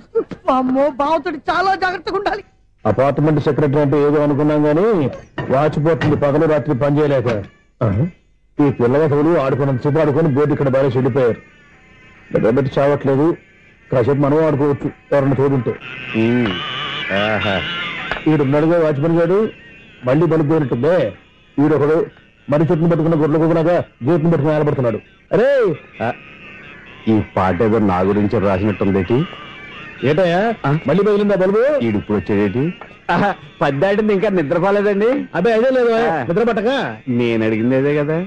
అమ్మో, బావతోటి చాలా జాగ్రత్తగా ఉండాలి. అపార్ట్మెంట్ సెక్రటరీ అంటే ఏదో అనుకున్నాం గానీ వాచిపోతుంది పగలు రాత్రి పని చేయలేక. ఈ పిల్లవాళ్ళు ఆడుకున్నంతసేపు ఆడుకొని బోర్డు ఇక్కడ బాగా చెడిపోయారు. నిద్రబెట్టి చావట్లేదు. కాసేపు మనం ఆడుకోవచ్చు ఎవరన్నా తోడుంటే. ఈడున్నాడుగా వాచ్మెన్ గారు, మళ్ళీ బలిపోయినట్టుందే. ఈడొకడు మరి చెట్టును పట్టుకున్న గొడ్ల కుదనగా గేట్ను పట్టుకుని నిలబడుతున్నాడు. అరే, ఈ పాట ఏదో నా గురించి రాసినట్టుందేటి? ఏటయ్యా మళ్ళీ బదిలిందా బలుబు? ఈడు ఇప్పుడు వచ్చేదేటి? పద్దాటింది ఇంకా నిద్రపోలేదండి. అదే అదే లేదు నిద్ర పట్టక. నేను అడిగింది అదే కదా.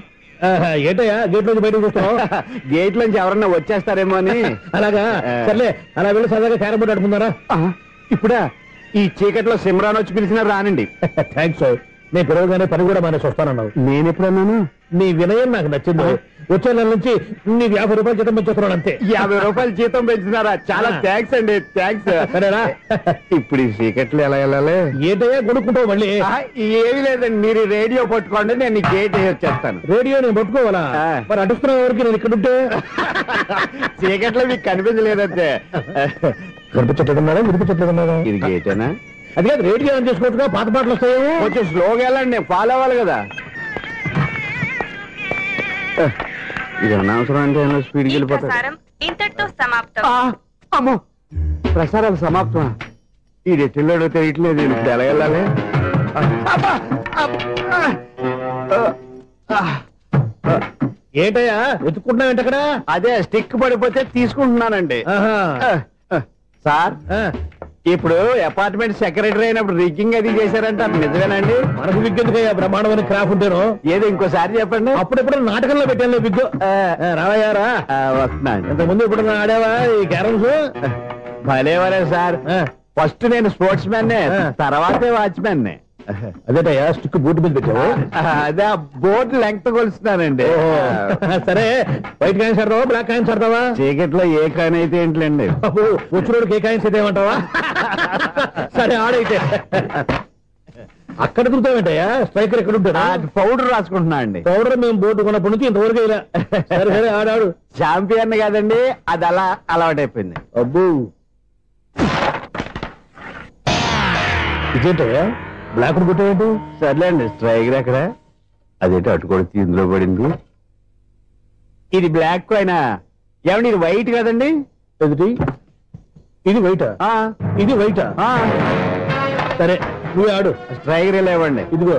ఏటయ్యా గేట్ నుంచి బయటకు చూస్తావు? గేట్ నుంచి ఎవరన్నా వచ్చేస్తారేమో అని. అలాగా, సర్లే అలా వెళ్ళి సరదాగా క్యారం బోర్డు ఆడుకున్నారా? ఇప్పుడా? ఈ చీకట్లో సిమ్రాన్ వచ్చి పిలిచినా రానండి. థ్యాంక్స్. నేను పిలవగానే పని కూడా మానేసి వస్తానన్నావు. నేను ఎప్పుడన్నాను? నీ వినయం నాకు నచ్చింది. వచ్చే నెల నుంచి నీకు 50 రూపాయలు జీతం పెంచుతున్నాను అంతే. 50 రూపాయలు జీతం పెంచుతున్నారా? చాలా థ్యాంక్స్ అండి, థ్యాంక్స్. సరేనా? ఇప్పుడు ఈ చీకట్లు ఎలా వెళ్ళాలి? ఏంటయ్యా కొనుక్కుంటావు మళ్ళీ? ఏమి లేదండి, మీరు రేడియో పట్టుకోండి, నేను గేట్ వచ్చేస్తాను. రేడియో నేను పట్టుకోవాలా? మరి అడుస్తున్నా ఎవరికి నేను ఇక్కడ ఉంటే? చీకట్లో మీకు కనిపించలేదంటే. కనిపించట్లేదన్నారా వినిపించట్లేదన్నారా? ఇది గేటేనా? అది కాదు, రేడియో ఆన్ చేసుకోవచ్చుగా, పాత పాటలు వస్తాయేమో. కొంచెం స్లోగా వెళ్ళండి, నేను ఫాలో అవ్వాలి కదా. ఇది అనవసరం అంటే స్పీడ్కి వెళ్ళిపోతాడు. ఇంతటితో సమాప్తం. అమ్మో, ప్రసారాలు సమాప్తమా? ఈ రెట్టిల్లోడో తెలియట్లేదు, ఇప్పుడు ఎలా వెళ్ళాలి? ఏంటయ్యా వెతుక్కుంటున్నావు ఏంటక్కడ? అదే స్టిక్ పడిపోతే తీసుకుంటున్నానండి. సార్, ఇప్పుడు అపార్ట్మెంట్ సెక్రటరీ అయినప్పుడు రిగ్గింగ్ అది చేశారంట, నిజమేనండి? మనకు విగ్ ఎందుకయ్యా, బ్రహ్మాండమైన క్రాఫ్ ఉంటేను. ఏదో ఇంకోసారి చెప్పండి. అప్పుడెప్పుడు నాటకంలో పెట్టాను విగ్గు. రావయ్యారా? వస్తున్నాను. ఇంతకుముందు ఇప్పుడు ఆడావా ఈ క్యారమ్స్? భలేవరే సార్, ఫస్ట్ నేను స్పోర్ట్స్ మ్యాన్, తర్వాతే వాచ్మెన్. అదేటయ్యా స్టిక్ బూట్ మీద పెట్టావు? అదే బోర్డు లెంగ్త్ కొలుస్తున్నానండి. సరే, వైట్ కాయిన్స్ ఆడతావా బ్లాక్ కాయిన్స్ ఆడతావా? చీకట్ లో ఏ కాయిన్ అయితే ఏంటండి, వచ్చినోడికి ఏ కాయిన్స్ అయితే ఏమంటావా? సరే ఆడైతే. అక్కడ తిరుగుతావేంటయ్యా? స్ట్రైకర్ ఎక్కడ ఉంటాడా? పౌడర్ రాసుకుంటున్నా అండి. పౌడర్ మేము బోర్డు కొన్నప్పటి నుంచి ఇంతవరకు ఇలా. సరే సరే ఆడాడు. ఛాంపియన్ కాదండి, అది అలా అలవాటైపోయింది. అబ్బు, ఇదేంటయ్యా బ్లాక్ కొట్టేంటి? సర్లేండి, స్ట్రైకర్ ఎక్కడ? అదేంటి అటుకొడితే ఇందులో పడింది. ఇది బ్లాక్ అయినా ఏమండి, ఇది వైట్ కదండి? ఎదుటి ఇది వైటా? ఇది వైటా? సరే నువ్వే ఆడు. స్ట్రైకర్ ఇలా ఇవ్వండి. ఇదిగో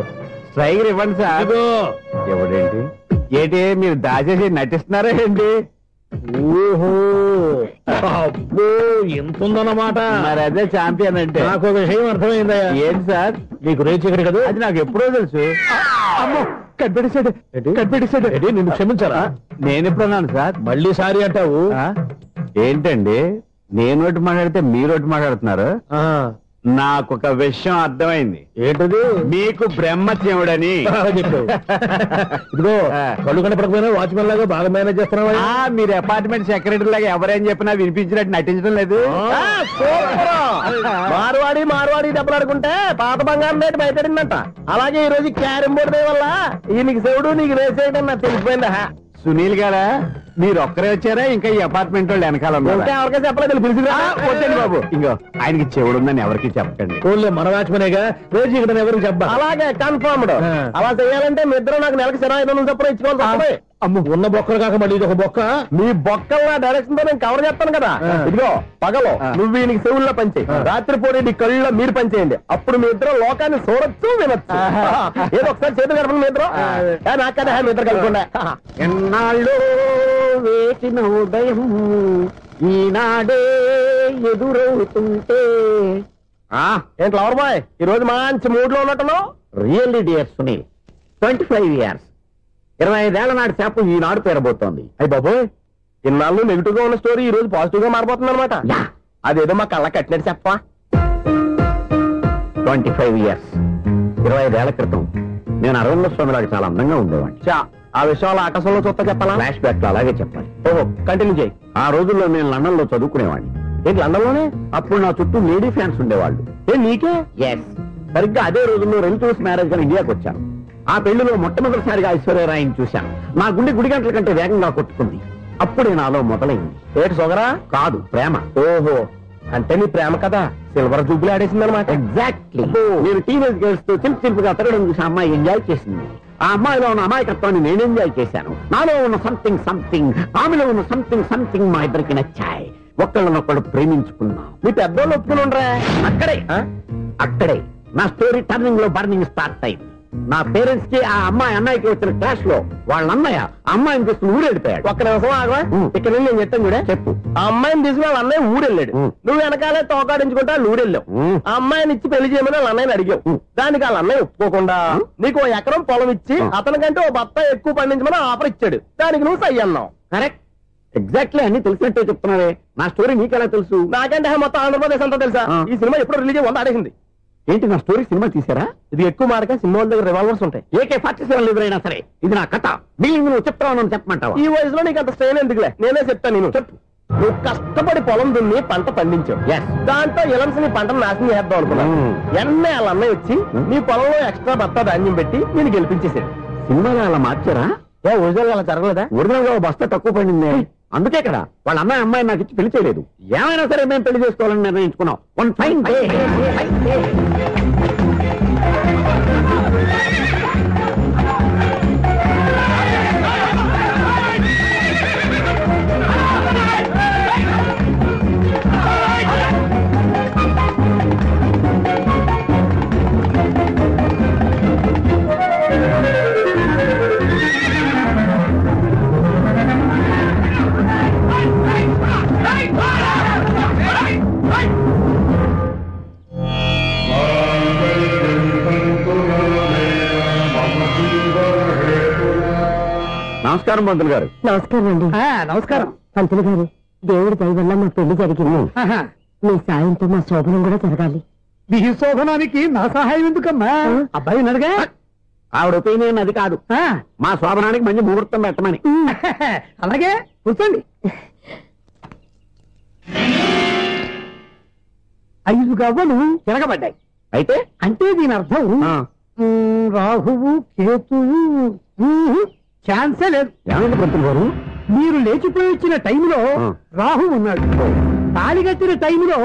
స్ట్రైకర్ ఇవ్వండి సార్. ఇదిగో. ఎవడేంటి ఏంటి మీరు దాచేసి నటిస్తున్నారా ఏంటి? ఓహో, అబ్బో ఎంత ఉందన్నమాట. మరి అదే ఛాంపియన్ అంటే. నాకు ఒక విషయం అర్థమైందయ్యా. ఏంటి సార్? నీకు రేచీకటి కదా? అది నాకు ఎప్పుడో తెలుసు. అమ్మో, కనిపెట్టేశాడు కనిపెట్టేశాడు. నిన్ను క్షమించారా? నేను ఎప్పుడన్నాను సార్? మళ్ళీ సారీ అంటావు? ఏంటండి, నేను ఒకటి మాట్లాడితే మీరు ఒకటి మాట్లాడుతున్నారు. నాకు ఒక విషయం అర్థమైంది. ఏంటది? మీకు బ్రహ్మత్యముడని చెప్పావు. ఇదిగో, కళ్ళు కనపడకపోయినా వాచ్మెన్ లాగా బాగా మేనేజ్ చేస్తున్నావా? మీరు అపార్ట్మెంట్ సెక్రటరీ లాగా ఎవరేం చెప్పినా వినిపించినట్టు నటించడం లేదు. మార్వాడి దెబ్బలు ఆడుకుంటే పాత బంగారం రేటు బయటడిందంట. అలాగే ఈ రోజు క్యారం బోర్డు వల్ల నీకు శివుడు నీకు రేసేయడం నాకు తెలిసిపోయిందా? సునీల్ గారా, మీరు ఒక్కరే వచ్చారా? ఇంకా ఈ అపార్ట్మెంట్ వాళ్ళు వెనకాల ఎవరికీ చెప్పలేదు, పిలిచిరా. వచ్చండి బాబు. ఇంకో ఆయనకి చెవుడు ఉందని ఎవరికి చెప్పకండి. మన వాచ్మనేగా రేచీకటని ఎవరికి చెప్పా? అలాగే కన్ఫర్మ్డ్. అలా చేయాలంటే మీ ఇద్దరు నాకు నెలకు 500 చొప్పున ఇచ్చుకోవాలి. అమ్మ, ఉన్న బొక్కలు కాక మళ్ళీ ఇది ఒక బొక్క. మీ బొక్కల డైరెక్షన్ తో నేను కవర్ చేస్తాను కదా. ఇదిగో, పగలో నువ్వు ఈయనకి చెవుల్లో పనిచేయి, రాత్రి పూట నీ కళ్ళలో మీరు పనిచేయండి. అప్పుడు మీ ఇద్దరు లోకాన్ని చూడొచ్చు, వినొచ్చు. ఏదో ఒకసారి చేతులు కలపండి మీ ఇద్దరు. నాకు కదా మీ ఇద్దరు కలుపుకుండా. ఎన్నాళ్ళు వేసిన ఉదయం ఈనాడే ఎదురవుతుంటే. ఏంటి లవర్ బాయ్, ఈ రోజు మంచి మూడ్ లో ఉన్నట్టున్నావు? రియల్లీ డియర్ సునీల్, 25 years 25 ఏళ్ల నాటి చేప ఈనాడు పేరబోతోంది. అయ్యి బాబోయ్, ఇన్నాళ్ళు నెగిటివ్ గా ఉన్న స్టోరీ ఈ రోజు పాజిటివ్ గా మారిపోతుంది అనమాట. అదేదో మా కళ్ళ కట్టినట్టు చెప్పా. 25 years 25 ఏళ్ల క్రితం నేను అరవింద స్వామిలాగా చాలా అందంగా ఉండేవాడిని. ఆ విషయాలు ఆకాశంలో చూస్తా చెప్పాలా? ఫ్లాష్ బ్యాక్ లో అలాగే చెప్పాలి. ఓహో, కంటిన్యూ చేయి. ఆ రోజుల్లో నేను లండన్ లో చదువుకునేవాడిని. ఏంటి లండన్ లోనే? అప్పుడు నా చుట్టూ లేడీ ఫ్యాన్స్ ఉండేవాళ్ళు. నీకే? ఎస్, సరిగ్గా అదే రోజుల్లో రిలేటివ్స్ మ్యారేజ్ గా ఇండియాకి వచ్చాను. ఆ పెళ్లిలో మొట్టమొదటిసారిగా ఐశ్వర్యరాయని చూశాను. నా గుండె గుడి గంటల కంటే వేగంగా కొట్టుకుంది. అప్పుడే నాలో మొదలైంది. ఏటి సొగరా? కాదు, ప్రేమ. ఓహో, అంటే నీ ప్రేమ కదా సిల్వర్ జూబ్లీ ఆడేసింది అనమాట. ఎగ్జాక్ట్లీ. నేను టీనేజ్ గర్ల్స్ తో చిలుపుగా తిరగడం చూసి అమ్మాయి ఎంజాయ్ చేసింది. ఆ అమ్మాయిలో ఉన్న అమాయకత్వాన్ని నేను ఎంజాయ్ చేశాను. నాలో ఉన్న సంథింగ్ ఆమెలో ఉన్న సంథింగ్ మా ఇద్దరికి నచ్చాయి. ఒక్కళ్ళనొక్కడు ప్రేమించుకున్నాం. మీ పెద్దోళ్ళు ఒప్పుకుని ఉండరా? అక్కడే నా స్టోరీ టర్నింగ్ లో బర్నింగ్ స్టార్ట్ అయింది. నా పేరెంట్స్ కి ఆ అమ్మాయి అన్నయ్యకి వచ్చిన క్లాష్ లో వాళ్ళ అన్నయ్య అమ్మాయిని తీసుకుని ఊరెళ్ళిపోయాడు. ఒక్క నిమిషం ఆగవా? ఇక్కడ నేను చెప్తాను కూడా. చెప్పు. ఆ అమ్మాయిని తీసుకుని వాళ్ళ అన్నయ్య ఊరెళ్ళాడు. నువ్వు వెనకాలే తోకాడించుకుంటా ఊరెళ్ళావు. ఆ అమ్మాయిని ఇచ్చి పెళ్లి చేయమని వాళ్ళ అన్నయ్యని అడిగావు. దానికి వాళ్ళ అన్నయ్య ఒప్పుకోకుండా నీకు 1 ఎకరం పొలం ఇచ్చి అతనికంటే 1 బత్త ఎక్కువ పండించమని ఆఫర్ ఇచ్చాడు. దానికి నువ్వు సై అన్నావు. కరెక్ట్, ఎగ్జాక్ట్లీ అన్ని తెలిసినట్టే చెప్తున్నావే. నా స్టోరీ నీకెలా తెలుసు? నాకంటే మొత్తం ఆంధ్రప్రదేశ్ అంతా తెలుసా? ఈ సినిమా ఎప్పుడు రిలీజ్ 100 ఆడేసింది. ఏంటి నా స్టోరీ సినిమా తీసారా? ఇది ఎక్కువ మారక సినిమాల దగ్గర రివాల్వర్స్ ఉంటాయి. AK-47 ఎదురైనా సరే ఇది నా కథ. మిగిలింది నువ్వు చెప్తావు చెప్పమంటావా? ఈ వయసులో నీకు అంత స్ట్రెయిన్ ఎందుకులే, నేనే చెప్తాను. నేను చెప్పు. నువ్వు కష్టపడి పొలం దున్ని పంట పండించావు. దాంతో ఇలమ్స్ నీ పంటను నాశనం చేద్దాం అనుకున్నావు. ఎన్నే వాళ్ళ అన్నయ్య వచ్చి నీ పొలంలో ఎక్స్ట్రా బత్తా ధాన్యం పెట్టి నేను గెలిపించేసాడు. సినిమాలో అలా మార్చారా? ఒరిజినల్ అలా జరగలేదా? ఒరిజినల్ గా బస్తా తక్కువ పడింది. అందుకే కదా వాళ్ళ అమ్మాయి నాకు ఇచ్చి పెళ్లి చేయలేదు. ఏమైనా సరే మేము పెళ్లి చేసుకోవాలని నిర్ణయించుకున్నాం. One fine day. నమస్కారం పంతులు గారు. నమస్కారం అండి. నమస్కారం పంతులు గారు. దేవుడి దయ వల్ల మా పెళ్లి జరిగింది. మీ సాయంతో మా శోభనం కూడా జరగాలి. మీ శోభనానికి నా సహాయం ఎందుకమ్మా? అబ్బాయి ఉన్నాడుగా. ఆవిడ ఒపీనియన్ అది కాదు, మా శోభనానికి మంచి ముహూర్తం పెట్టమని. అలాగే కూర్చోండి. 5 గవ్వలు తిరగబడ్డాయి. అయితే అంటే దీని అర్థం రాహువు కేతువు ఛాన్సే లేదు. ఏమైంది పంతులు గారు? మీరు లేచిపోయి వచ్చిన టైంలో రాహు ఉన్నాడు. తాళి కట్టిన టైంలో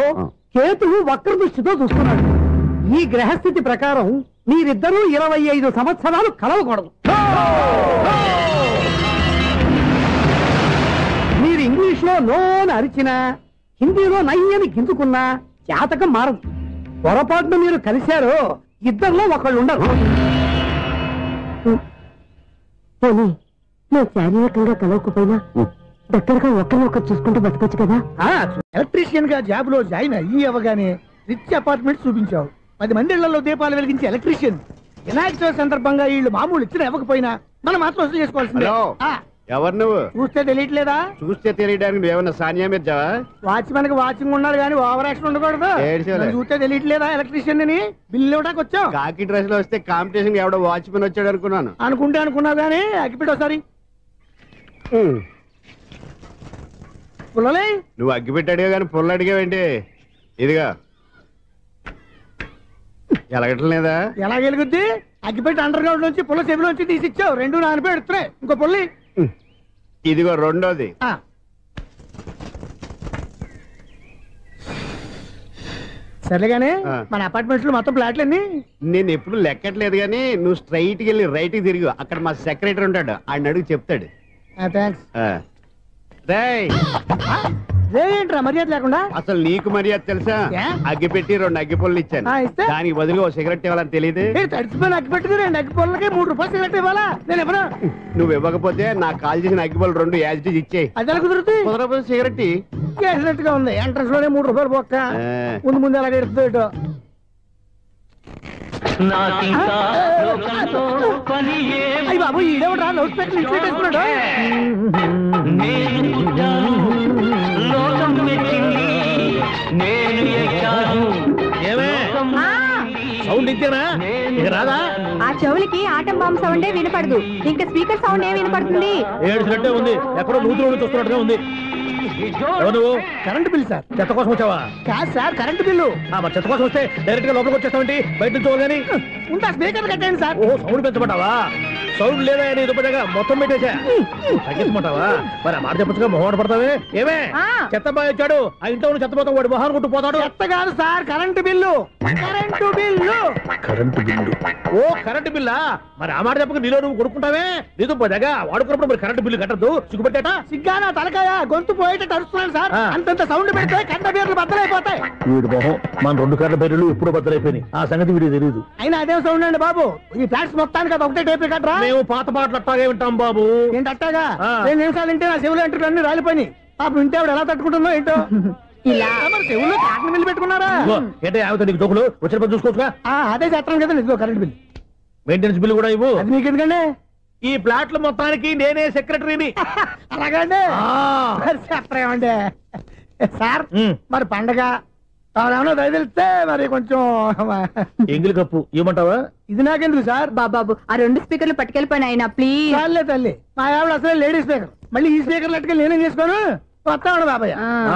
కేతువు వక్ర దృష్టితో చూస్తున్నాడు. ఈ గ్రహస్థితి ప్రకారం మీరిద్దరూ 25 సంవత్సరాలు కలవకూడదు. మీరు ఇంగ్లీష్ లో నోని అరిచినా, హిందీలో నయ్యని గింజుకున్నా జాతకం మారదు. పొరపాటును మీరు కలిశారో ఇద్దరిలో ఒకళ్ళు ఉండరు. మేము శారీరకంగా కలవకపోయినా దగ్గరగా ఒకరినొకరు చూసుకుంటూ బతకొచ్చు కదా. ఎలక్ట్రీషియన్ గా జాబ్ లో జాయిన్ అయ్యి అవగానే రిచ్ అపార్ట్మెంట్ చూపించావు. 10 మంది ఇళ్లలో దీపాలు వెలిగించే ఎలక్ట్రీషియన్. వినాయక చవితి సందర్భంగా వీళ్ళు మామూలు ఇచ్చిన ఇవ్వకపోయినా మనం మాత్రం వసూలు చేసుకోవాల్సిందే. ఎవరు నువ్వు? చూస్తే తెలియట్లేదా? చూస్తే తెలియడానికి నువ్వేమన్నా సానియా మీర్జావా? వాచ్మెన్ కి వాచింగ్ ఉన్నారు కానీ ఓవర్ యాక్షన్ ఉండకూడదు. చూస్తే తెలియట్లేదా ఎలక్ట్రీషియన్ అని? బిల్లు ఇవ్వడానికి వచ్చావు. కాకి డ్రెస్ లో వస్తే కాంపిటీషన్ ఎవడో వాచ్మెన్ వచ్చాడు అనుకున్నాను. అనుకున్నావు కానీ అగ్గిపెట్టి ఒకసారి. పుల్లలే నువ్వు అగ్గిపెట్టి అడిగా కానీ పుల్ల అడిగావేంటి? ఇదిగా ఎలగట్లేదా? ఎలా వెలుగుద్ది? అగ్గిపెట్టి అండర్ గ్రౌండ్ నుంచి పుల్ల చెవిలోంచి తీసిచ్చావు. 2 నానపై ఎడుతున్నాయి. ఇంకో పుల్లి ఇదిగో రెండోది. సర్లేగానే మన అపార్ట్మెంట్స్ లో మొత్తం ఫ్లాట్లు అన్ని నేను ఎప్పుడు లెక్కట్లేదు కానీ నువ్వు స్ట్రైట్ కి వెళ్ళి రైట్ కి తిరిగి అక్కడ మా సెక్రటరీ ఉంటాడు, ఆయన అడుగు చెప్తాడు. థ్యాంక్స్. ఏంట్రా మర్యాద లేకుండా? అసలు నీకు మర్యాద తెలుసా? అగ్గి పెట్టి 2 అగ్గి పొల్లు ఇచ్చాను, దానికి బదులుగా ఓ సిగరెట్ ఇవ్వాలని తెలియదు. తడిచిపోయిన అగ్గి పెట్టి 2 అగ్గి పొల్లకి 3 రూపాయలు సిగరెట్ ఇవ్వాలా? నేను ఇవ్వను. నువ్వు ఇవ్వకపోతే నాకు కాల్ చేసిన అగ్గి పొల్లు 2 యాజిటీజ్ ఇచ్చేయి. అది ఎలా కుదురుతుంది? కుదరకపోతే సిగరెట్ చేసినట్టుగా ఉంది. ఎంట్రన్స్ లోనే 3 రూపాయలు పోక్క. ముందు అలాగే ఎడుతుంది. అయ్యి బాబు ఈడేవడా లౌడ్ స్పీకర్ ఇన్స్టేట్ చేసుకున్నాడు. సౌండ్ ఇంతేనా? ఇక రాదా? ఆ చెవులకి ఆటం బాంబు సౌండే వినపడదు, ఇంకా స్పీకర్ సౌండ్ ఏ వినపడుతుంది? ఏడ్చినట్టే ఉంది, ఎక్కడో నూతులు చూస్తున్నట్టుగా ఉంది. ఎవరు? Current bill sir. చెత్త కోసం వచ్చావా? కాదు సార్, కరెంట్ బిల్లు. మరి చెత్త కోసం వస్తే డైరెక్ట్ గా లోపలికి వచ్చేస్తామంటే బయట నుంచి కానీ ఉంటా. స్పీకర్ కట్టండి సార్. ఓ సౌండ్ పెంచమంటావా? సౌండ్ లేదా నీ దుప్పటగా మొత్తం పెట్టేసా తగ్గించమంటావా? మరి ఆ మాట చెప్పచ్చుగా మొహమాట పడతావే. ఏమే చెత్త బాగా వచ్చాడు, ఆ ఇంట్లో ఉన్న చెత్త పోతాం, వాడు మొహాన్ని కొట్టు పోతాడు. చెత్త కాదు sir, current bill. Current bill. Current bill. ఓ కరెంటు బిల్లా? మరి ఆ మాట చెప్పక నీలో నువ్వు కొడుకుంటావే. నీతో పోదాగా వాడుకున్నప్పుడు మరి కరెంటు బిల్లు కట్టద్దు. సిగ్గుపెట్టేట సిగ్గానా తలకాయ గొంతు పోయేటట్టు అరుస్తున్నాను సార్. అంతంత సౌండ్ పెడితే కరెంట్ బిల్లు బద్దలైపోతాయి. వీడు మొహం మన 2 కరెంట్ బిల్లులు ఎప్పుడు బద్దలైపోయినాయి. ఆ సంగతి వీడికి తెలియదు. అయినా అదే సౌండ్ అండి బాబు. ఈ ఫ్లాట్స్ మొత్తానికి అది ఒకటే టైప్ కట్టరా? మేము పాత పాటలు అట్టాగే వింటాం బాబు. ఏంటి అట్టాగా? 2 నిమిషాలు వింటే నా చెవులు ఎంటర్ అన్ని రాలిపోయి. పాప వింటే ఆవిడ ఎలా తట్టుకుంటుందో ఏంటో. ఇలా మరి చెవుల్లో కాటన్ బిల్లు పెట్టుకున్నారా? ఏంటో యావత నీకు దోకులు వచ్చిన పని చూసుకోవచ్చుగా. అదే చేస్తాను కదా. ఇదిగో కరెంట్ బిల్. మెయింటెనెన్స్ బిల్లు కూడా ఇవ్వు. అది మీకు ఎందుకండి? ఈ ప్లాట్ల మొత్తానికి నేనే సెక్రటరీని. అలాగండి. చెప్పరేమండి సార్. మరి పండగ ఏమన్నా దయదలిస్తే మరి కొంచెం ఎంగిలి కప్పు ఇవ్వమంటావా? ఇది నాకెందుకు సార్? బాబాబు ఆ 2 స్పీకర్లు పట్టుకెళ్ళిపోయిన ఆయన ప్లీజ్. చాలే తల్లి, మా ఆవిడ అసలు లేడీ స్పీకర్, మళ్ళీ ఈ స్పీకర్ లెట్టుకెళ్ళి నేనేం చేసుకోను. వస్తాడు బాబాయ్.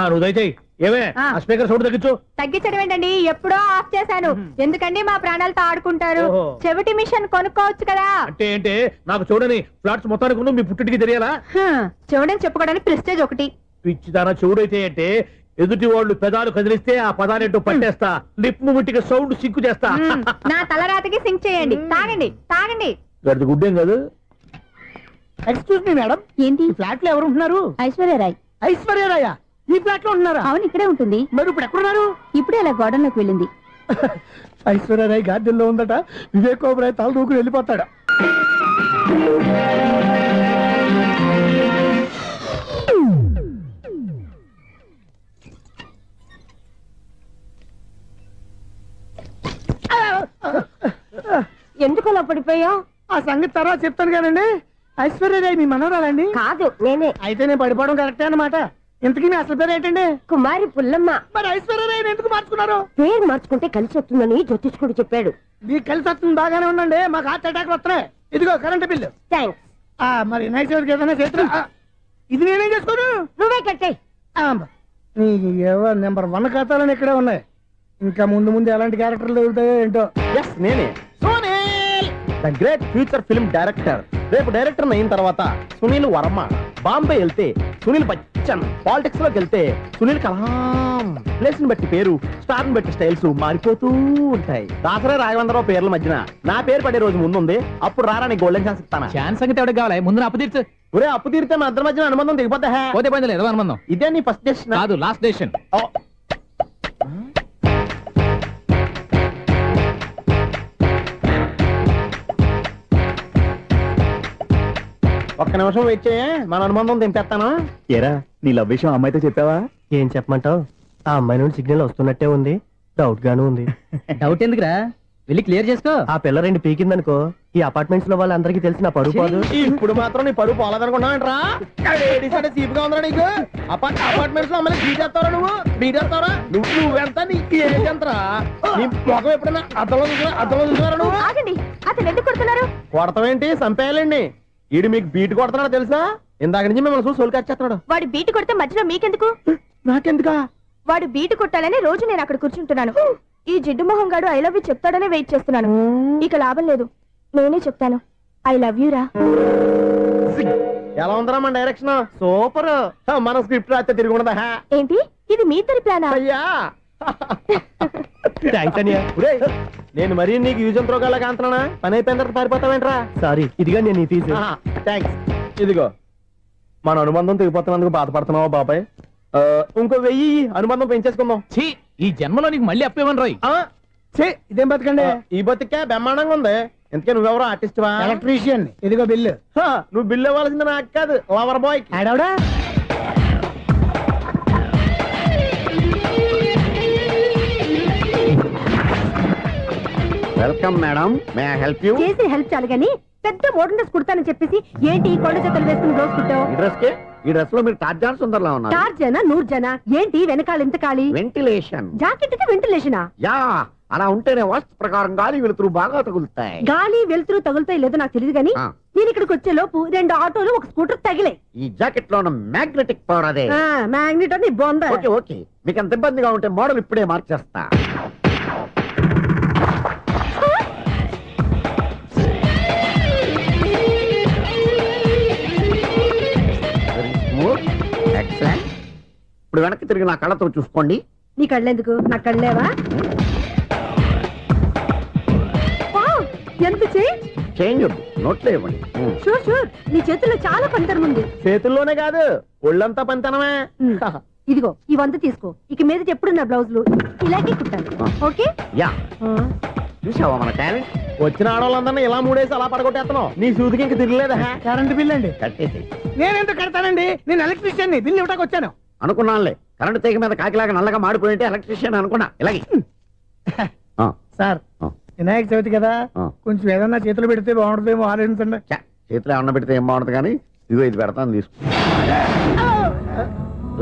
నువ్వు దయచేయి. ఏమే ఆ స్పీకర్ సౌండ్ తగ్గించు. తగ్గించడం ఏంటండి, ఎప్పుడో ఆఫ్ చేశాను. ఎందుకండి మా ప్రాణాలతో ఆడుకుంటారు? చెవిటి మిషన్ కొనుక్కోవచ్చు కదా. అంటే నాకు చూడని ఫ్లాట్స్ మొత్తానికి మీ పుట్టింటికి తెలియాలా? చూడని చెప్పుకోవడానికి ప్రెస్టేజ్ ఒకటి. పిచ్చిదానా చెవుడైతే అంటే ఎదుటి వాళ్ళు పెదాలు కదిలిస్తే ఆ పదాలేంటో పట్టేస్తా, లిప్ ముట్టికి సౌండ్ సింకు చేస్తా. నా తలరాతకి సింక్ చేయండి. తాగండి తాగండి. గడిది గుడ్డేం కాదు. ఎక్స్క్యూజ్ మీ మేడం, ఏంటి ఫ్లాట్ లో ఎవరు ఉంటున్నారు? ఐశ్వర్యరాయ్. ఐశ్వర్యరాయ ఈ ఫ్లాట్ లో ఉంటున్నారా? అవును, ఇక్కడే ఉంటుంది. మరి ఇప్పుడు ఎక్కడున్నారు? ఇప్పుడే అలా గోడంలోకి వెళ్ళింది. ఐశ్వర్యరాయ్ గార్డెన్ లో ఉందట. వివేక్ ఓబరాయ్ తల దూకుని వెళ్ళిపోతాడు. ఎందుకు అలా పడిపోయావు? ఆ సంగతి తర్వాత చెప్తాను కానండి. ఐశ్వర్యరాయ్ మీ మనవరాలండి? కాదు, నేనే. అయితే నేను పడిపోవడం కరెక్టే అన్నమాట. ఇంతకీ మీ అసలు పేరు ఏంటండి? కుమారి పుల్లమ్మ. మరి ఐశ్వర్యరాయ్ ఎందుకు మార్చుకున్నారు? పేరు మార్చుకుంటే కలిసి వస్తుందని జ్యోతిష్కుడు చెప్పాడు. మీకు కలిసి వస్తుంది, బాగానే ఉండండి. మాకు హార్ట్ అటాక్ వస్తున్నాయి. ఇదిగో కరెంట్ బిల్లు. థ్యాంక్స్. మరి నైట్ ఏదైనా చేతులు ఇది నేనేం చేసుకోను? నువ్వే కట్టే. ఎవరు నెంబర్ 1 ఖాతాలని ఇక్కడే ఉన్నాయి. ఇంకా ముందు ముందు ఎలాంటి క్యారెక్టర్లు దొరుకుతాయో ఏంటో. నేనే the great future film director. రేపు డైరెక్టర్ అయిన తర్వాత సునీల్ వర్మ. బాంబే వెళ్తే సునీల్ బచ్చన్. పాలిటిక్స్ లోకి వెళ్తే సునీల్ కలాం. ప్లేస్ ని బట్టి పేరు, స్టార్ ని బట్టి స్టైల్స్ మారిపోతూ ఉంటాయి. దాసరే రాఘవేంద్రరావు పేర్ల మధ్యన నా పేరు పడే రోజు ముందుంది. అప్పుడు రారా నీ గోల్డెన్ ఛాన్స్ ఇస్తాను. ఛాన్స్ సంగతి ఎవరికి కావాలి? ముందు అప్పు తీర్చు. ఒరే అప్పు తీరితే మా ఇద్దరి మధ్యన అనుబంధం దిగిపోతా. పోతే పోయింది లేదు అనుబంధం. ఇదే నీ ఫస్ట్ డెసిషన్ కాదు, లాస్ట్ డెసిషన్. ఒక్క నిమిషం వెయిట్ చేయ, మన అనుబంధం దింపేస్తాను. ఏరా నీ లవ్ విషయం అమ్మాయితో చెప్పావా? ఏం చెప్పమంటావు? ఆ అమ్మాయి నుండి సిగ్నల్ వస్తున్నట్టే ఉంది. డౌట్ గాను ఉంది. డౌట్ ఎందుకురా, వెళ్ళి క్లియర్ చేసుకో. ఆ పిల్ల 2 పీకిందనుకో, ఈ అపార్ట్మెంట్స్ లో వాళ్ళందరికీ తెలిసిన పరువు పోదు. ఇప్పుడు మాత్రం నీ పరువు పోలేదనుకున్నావంటరా? చీపుగా ఉందా నీకు? అపార్ట్మెంట్స్ లో అమ్మాయి బీటేస్తావరా? బీటేస్తావరా? నువ్వెంత? నీకు ఏంటంతరా? నీ మొఖం ఎప్పుడైనా అద్దంలో చూసారా నువ్వు? అతను ఎందుకు కొడుతున్నారు? కొడతావేంటి? చంపేయాలండి. ఈడు మీకు బీట్ కొడుతున్నాడు తెలుసా? ఇందాక నుంచి మిమ్మల్ని చూసి సోల్కి వచ్చేస్తున్నాడు. వాడు బీటు కొడితే మధ్యలో మీకెందుకు? నాకెందుకా? వాడు బీటు కొట్టాలని రోజు నేను అక్కడ కూర్చుంటున్నాను. ఈ జిడ్డు మొహం గాడు ఐ లవ్ యూ చెప్తాడనే వెయిట్ చేస్తున్నాను. ఇక లాభం లేదు, నేనే చెప్తాను. ఐ లవ్ యూ రా. ఎలా ఉందరా మన డైరెక్షన్? సూపర్. మన స్క్రిప్ట్ రాస్తే తిరిగి ఉండదా? ఏంటి ఇది మీ ఇద్దరి ప్లానా? అయ్యా నేను మరీ నీకు యూజ్ అండ్ త్రోగాలా కాంతనా? పని అయిపోయిన తర్వాత పారిపోతావేంట్రా? సారీ, ఇదిగా నేను ఈ ఫీజు. థ్యాంక్స్. ఇదిగో మన అనుబంధం తెగిపోతున్నందుకు బాధపడుతున్నావా బాబాయ్? ఇంకో 1000 అనుబంధం పెంచేసుకుందాం. ఈ జన్మలో నీకు మళ్ళీ అప్పేమని రాయి. ఇదేం బతకండి? ఈ బతికే బ్రహ్మాండంగా ఉంది. ఎందుకే నువ్వెవరో ఆర్టిస్ట్ వా? ఎలక్ట్రీషియన్. ఇదిగో బిల్లు. నువ్వు బిల్లు ఇవ్వాల్సింది నాకు కాదు, లవర్ బాయ్. ఆడవడా? Welcome madam, may I help you? చేసి హెల్ప్ చాలు గానీ పెద్ద మోడల్ డ్రెస్ కుడతానని చెప్పేసి ఏంటి కొండ జతలు వేసుకుని రోజు కుట్టావు? ఈ డ్రెస్ లో మీరు టార్జాన్ సుందర్లా ఉన్నారు. టార్జనా 100 జన ఏంటి? వెనకాల ఎంత ఖాళీ? వెంటిలేషన్. జాకెట్ కి వెంటిలేషనా? యా, అలా ఉంటేనే వాస్తు ప్రకారం గాలి వెలుతురు బాగా తగులుతాయి. గాలి వెలుతురు తగులుతాయి లేదో నాకు తెలియదు గానీ నేను ఇక్కడికి వచ్చే లోపు 2 ఆటోలు 1 స్కూటర్ తగిలే. ఈ జాకెట్ లో ఉన్న మ్యాగ్నెటిక్ పవర్ అదే. మ్యాగ్నెట్ అని బొంద. ఓకే, మీకు అంత ఇబ్బందిగా ఉంటే మోడల్ ఇప్పుడే మార్చేస్తా. ఎక్సలెంట్. ఇప్పుడు వెనక్కి తిరిగి నా కళ్ళతో చూసుకోండి. నీ కళ్ళెందుకు? నా కళ్ళేవా? ఎంత చేంజ్ నోట్లో ఇవ్వండి. షూర్. నీ చేతుల్లో చాలా పనితనం ఉంది. చేతుల్లోనే కాదు, ఒళ్ళంతా పనితనమే. ఇదిగో ఈ 100 తీసుకో. ఇక మీద ఎప్పుడు నా బ్లౌజులు ఇలాగే కుట్టాను. ఓకే? యా. చూసావా మన టాలెంట్? వచ్చిన ఆడవాళ్ళందరినీ ఇలా మూడేసి అలా పడగొట్టేస్తున్నావు. నీ సూదికి ఇంక తిరగలేదా? కరెంట్ బిల్ అండి. కట్టేసి. నేనెందుకు కడతానండి? నేను ఎలక్ట్రీషియన్ ని. బిల్ ఇవ్వడానికి వచ్చాను. అనుకున్నానులే, కరెంట్ తీగ మీద కాకిలాగా నల్లగా మాడిపోయింటే ఎలక్ట్రీషియన్ అనుకున్నా. ఇలాగే సార్, వినాయక చవితి కదా, కొంచెం ఏదన్నా చేతులు పెడితే బాగుంటుందేమో ఆలోచించండి. చేతిలో ఏమన్నా పెడితే ఏం బాగుంటుంది కానీ ఇదిగో ఇది పెడతాను, తీసుకో.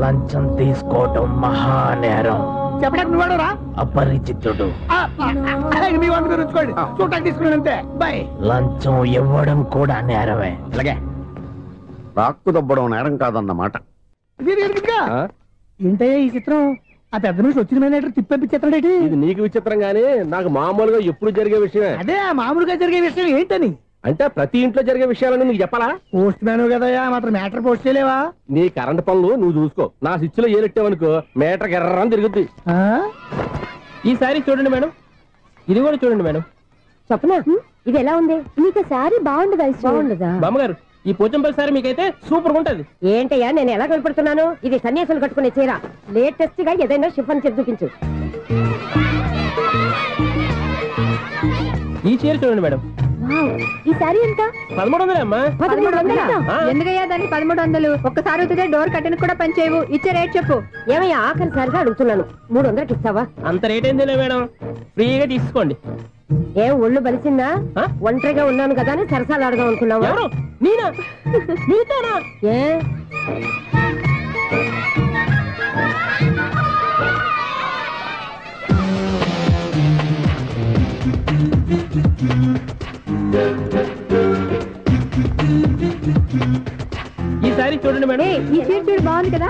లంచం తీసుకోవటం మహానేరం. చెప్పడానికి నువ్వాడరా అపరిచితుడు మీ వంట మీరు ఉంచుకోండి చూడటానికి తీసుకున్నాను అంతే బాయ్. లంచం ఇవ్వడం కూడా నేరమే. అలాగే రాక్కు దబ్బడం నేరం కాదన్నమాట. ఏంటయ్యా ఈ చిత్రం? ఆ పెద్ద నుంచి వచ్చిన మేనేటర్ తిప్పించేస్తాడేటి? ఇది నీకు విచిత్రం గానీ నాకు మామూలుగా ఎప్పుడు జరిగే విషయమే. అదే మామూలుగా జరిగే విషయం ఏంటని? అంటే ప్రతి ఇంట్లో జరిగే విషయాలని నీకు చెప్పాలా? పోస్ట్ మ్యాన్ కదయ్యా, మాత్రం మ్యాటర్ పోస్ట్ చేయలేవా? నీ కరెంట్ పనులు నువ్వు చూసుకో. నా స్విచ్ లో ఏలెట్టావనుకో మీటర్ ఎర్రని తిరుగుద్ది. ఈసారి చూడండి మేడం, ఇది కూడా చూడండి మేడం. చెప్పనా ఇది ఎలా ఉంది? నీకు సారీ బాగుండదా? బాగుండదా? బామ్మగారు ఈ పోచంపల్లి సారీ మీకైతే సూపర్ ఉంటది. ఏంటయ్యా నేను ఎలా కనపడుతున్నాను? ఇది సన్యాసులు కట్టుకునే చీర. లేటెస్ట్ గా ఏదైనా షిఫన్ చేసి చూపించు. ఈ చీర చూడండి మేడం. ఈ సారీ ఎంత? 1300 అమ్మా. 1300? ఎందుకయ్యా దానికి 1300? ఒక్కసారి వచ్చితే డోర్ కట్టిన కూడా పనిచేయవు. ఇచ్చే రేట్ చెప్పు. ఏమయ్యా ఆఖరిసారిగా అడుగుతున్నాను, 300కి ఇస్తావా? అంత రేట్ ఏందిలే మేడం, ఫ్రీగా తీసుకోండి. ఏం ఒళ్ళు బలిసిందా? ఒంటరిగా ఉన్నాను కదా అని సరసాలు ఆడదాం అనుకున్నావా? నేనా? నీతోనా? ఏ ఈ సారీ చూడండి మేడం. ఈ చీర చూడు బాగుంది కదా?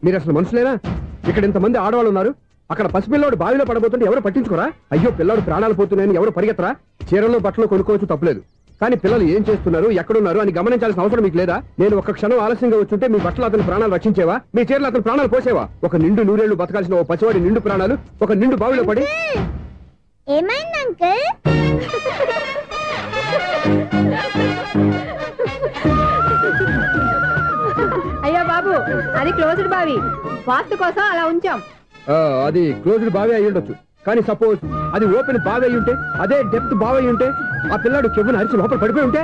మీరు అసలు మనుషులేనా? ఇక్కడ ఇంతమంది ఆడవాళ్ళు ఉన్నారు, అక్కడ పసిపిల్లాడు బావిలో పడబోతుంటే ఎవరు పట్టించుకోరా? అయ్యో పిల్లాడు ప్రాణాలు పోతున్నాయని ఎవరు పరిగెత్తరా? చీరలో బట్టలు కొనుక్కోవచ్చు తప్పలేదు, కానీ పిల్లలు ఏం చేస్తున్నారు ఎక్కడున్నారు అని గమనించాల్సిన అవసరం మీకు లేదా? నేను ఒక్క క్షణం ఆలస్యంగా వచ్చుంటే మీ బట్టలు అతని ప్రాణాలు రక్షించేవా? మీ చీరలు అతని ప్రాణాలు పోసేవా? ఒక నిండు నూరేళ్లు బతకాల్సిన ఓ పసివాడి నిండు ప్రాణాలు ఒక నిండు బావిలో పడి. ఏమైంది అంకుల్? అయ్యో బాబు, అది క్లోజ్డ్ బావి, వాస్తు కోసం అలా ఉంచాం. అది క్లోజ్డ్ బావి అయి ఉండొచ్చు, కానీ సపోజ్ అది ఓపెన్ బావి అయి ఉంటే, అదే డెప్త్ బావి అయి ఉంటే, ఆ పిల్లాడు కెవ్వును అరిచి లోపల పడిపోయి ఉంటే?